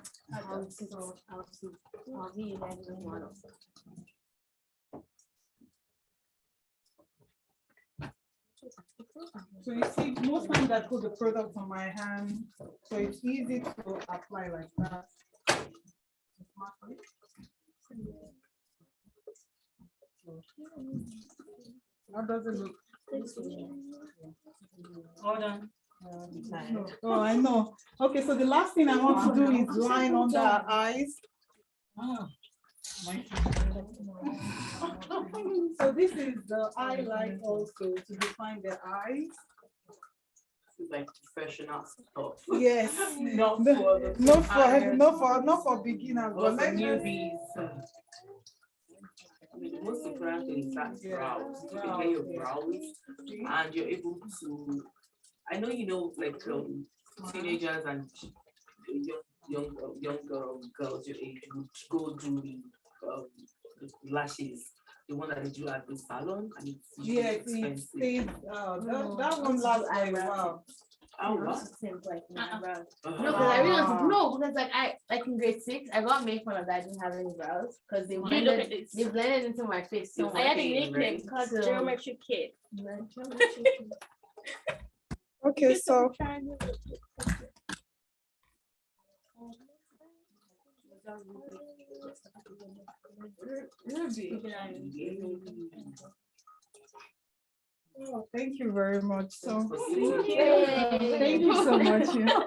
So you see, most times I put the product on my hand, so it's easy to apply like that. How does it look? Hold on. Oh, I know. Okay, so the last thing I want to do is line under our eyes. Oh, So this is the highlight also to define the eyes. Like professional stuff. Yes. Not for the not for beginners, but for newbies. I mean, the most important thing is that brows. You can get your brows, and you're able to. I know you know, like teenagers and young girls your age would go do the lashes, the one that they do at the salon, and it's usually expensive. That one lasts for a while. Oh, wow. Like, Uh-uh. brows. No, because I really want to, no, because like I like in grade 6, I got made fun of that I didn't have any brows because they You look at blended, this. they blended into my face so I much. had a Okay, nickname right. called So- Geometry Kid. Okay, so oh, thank you very much. So thank you so much. Yeah.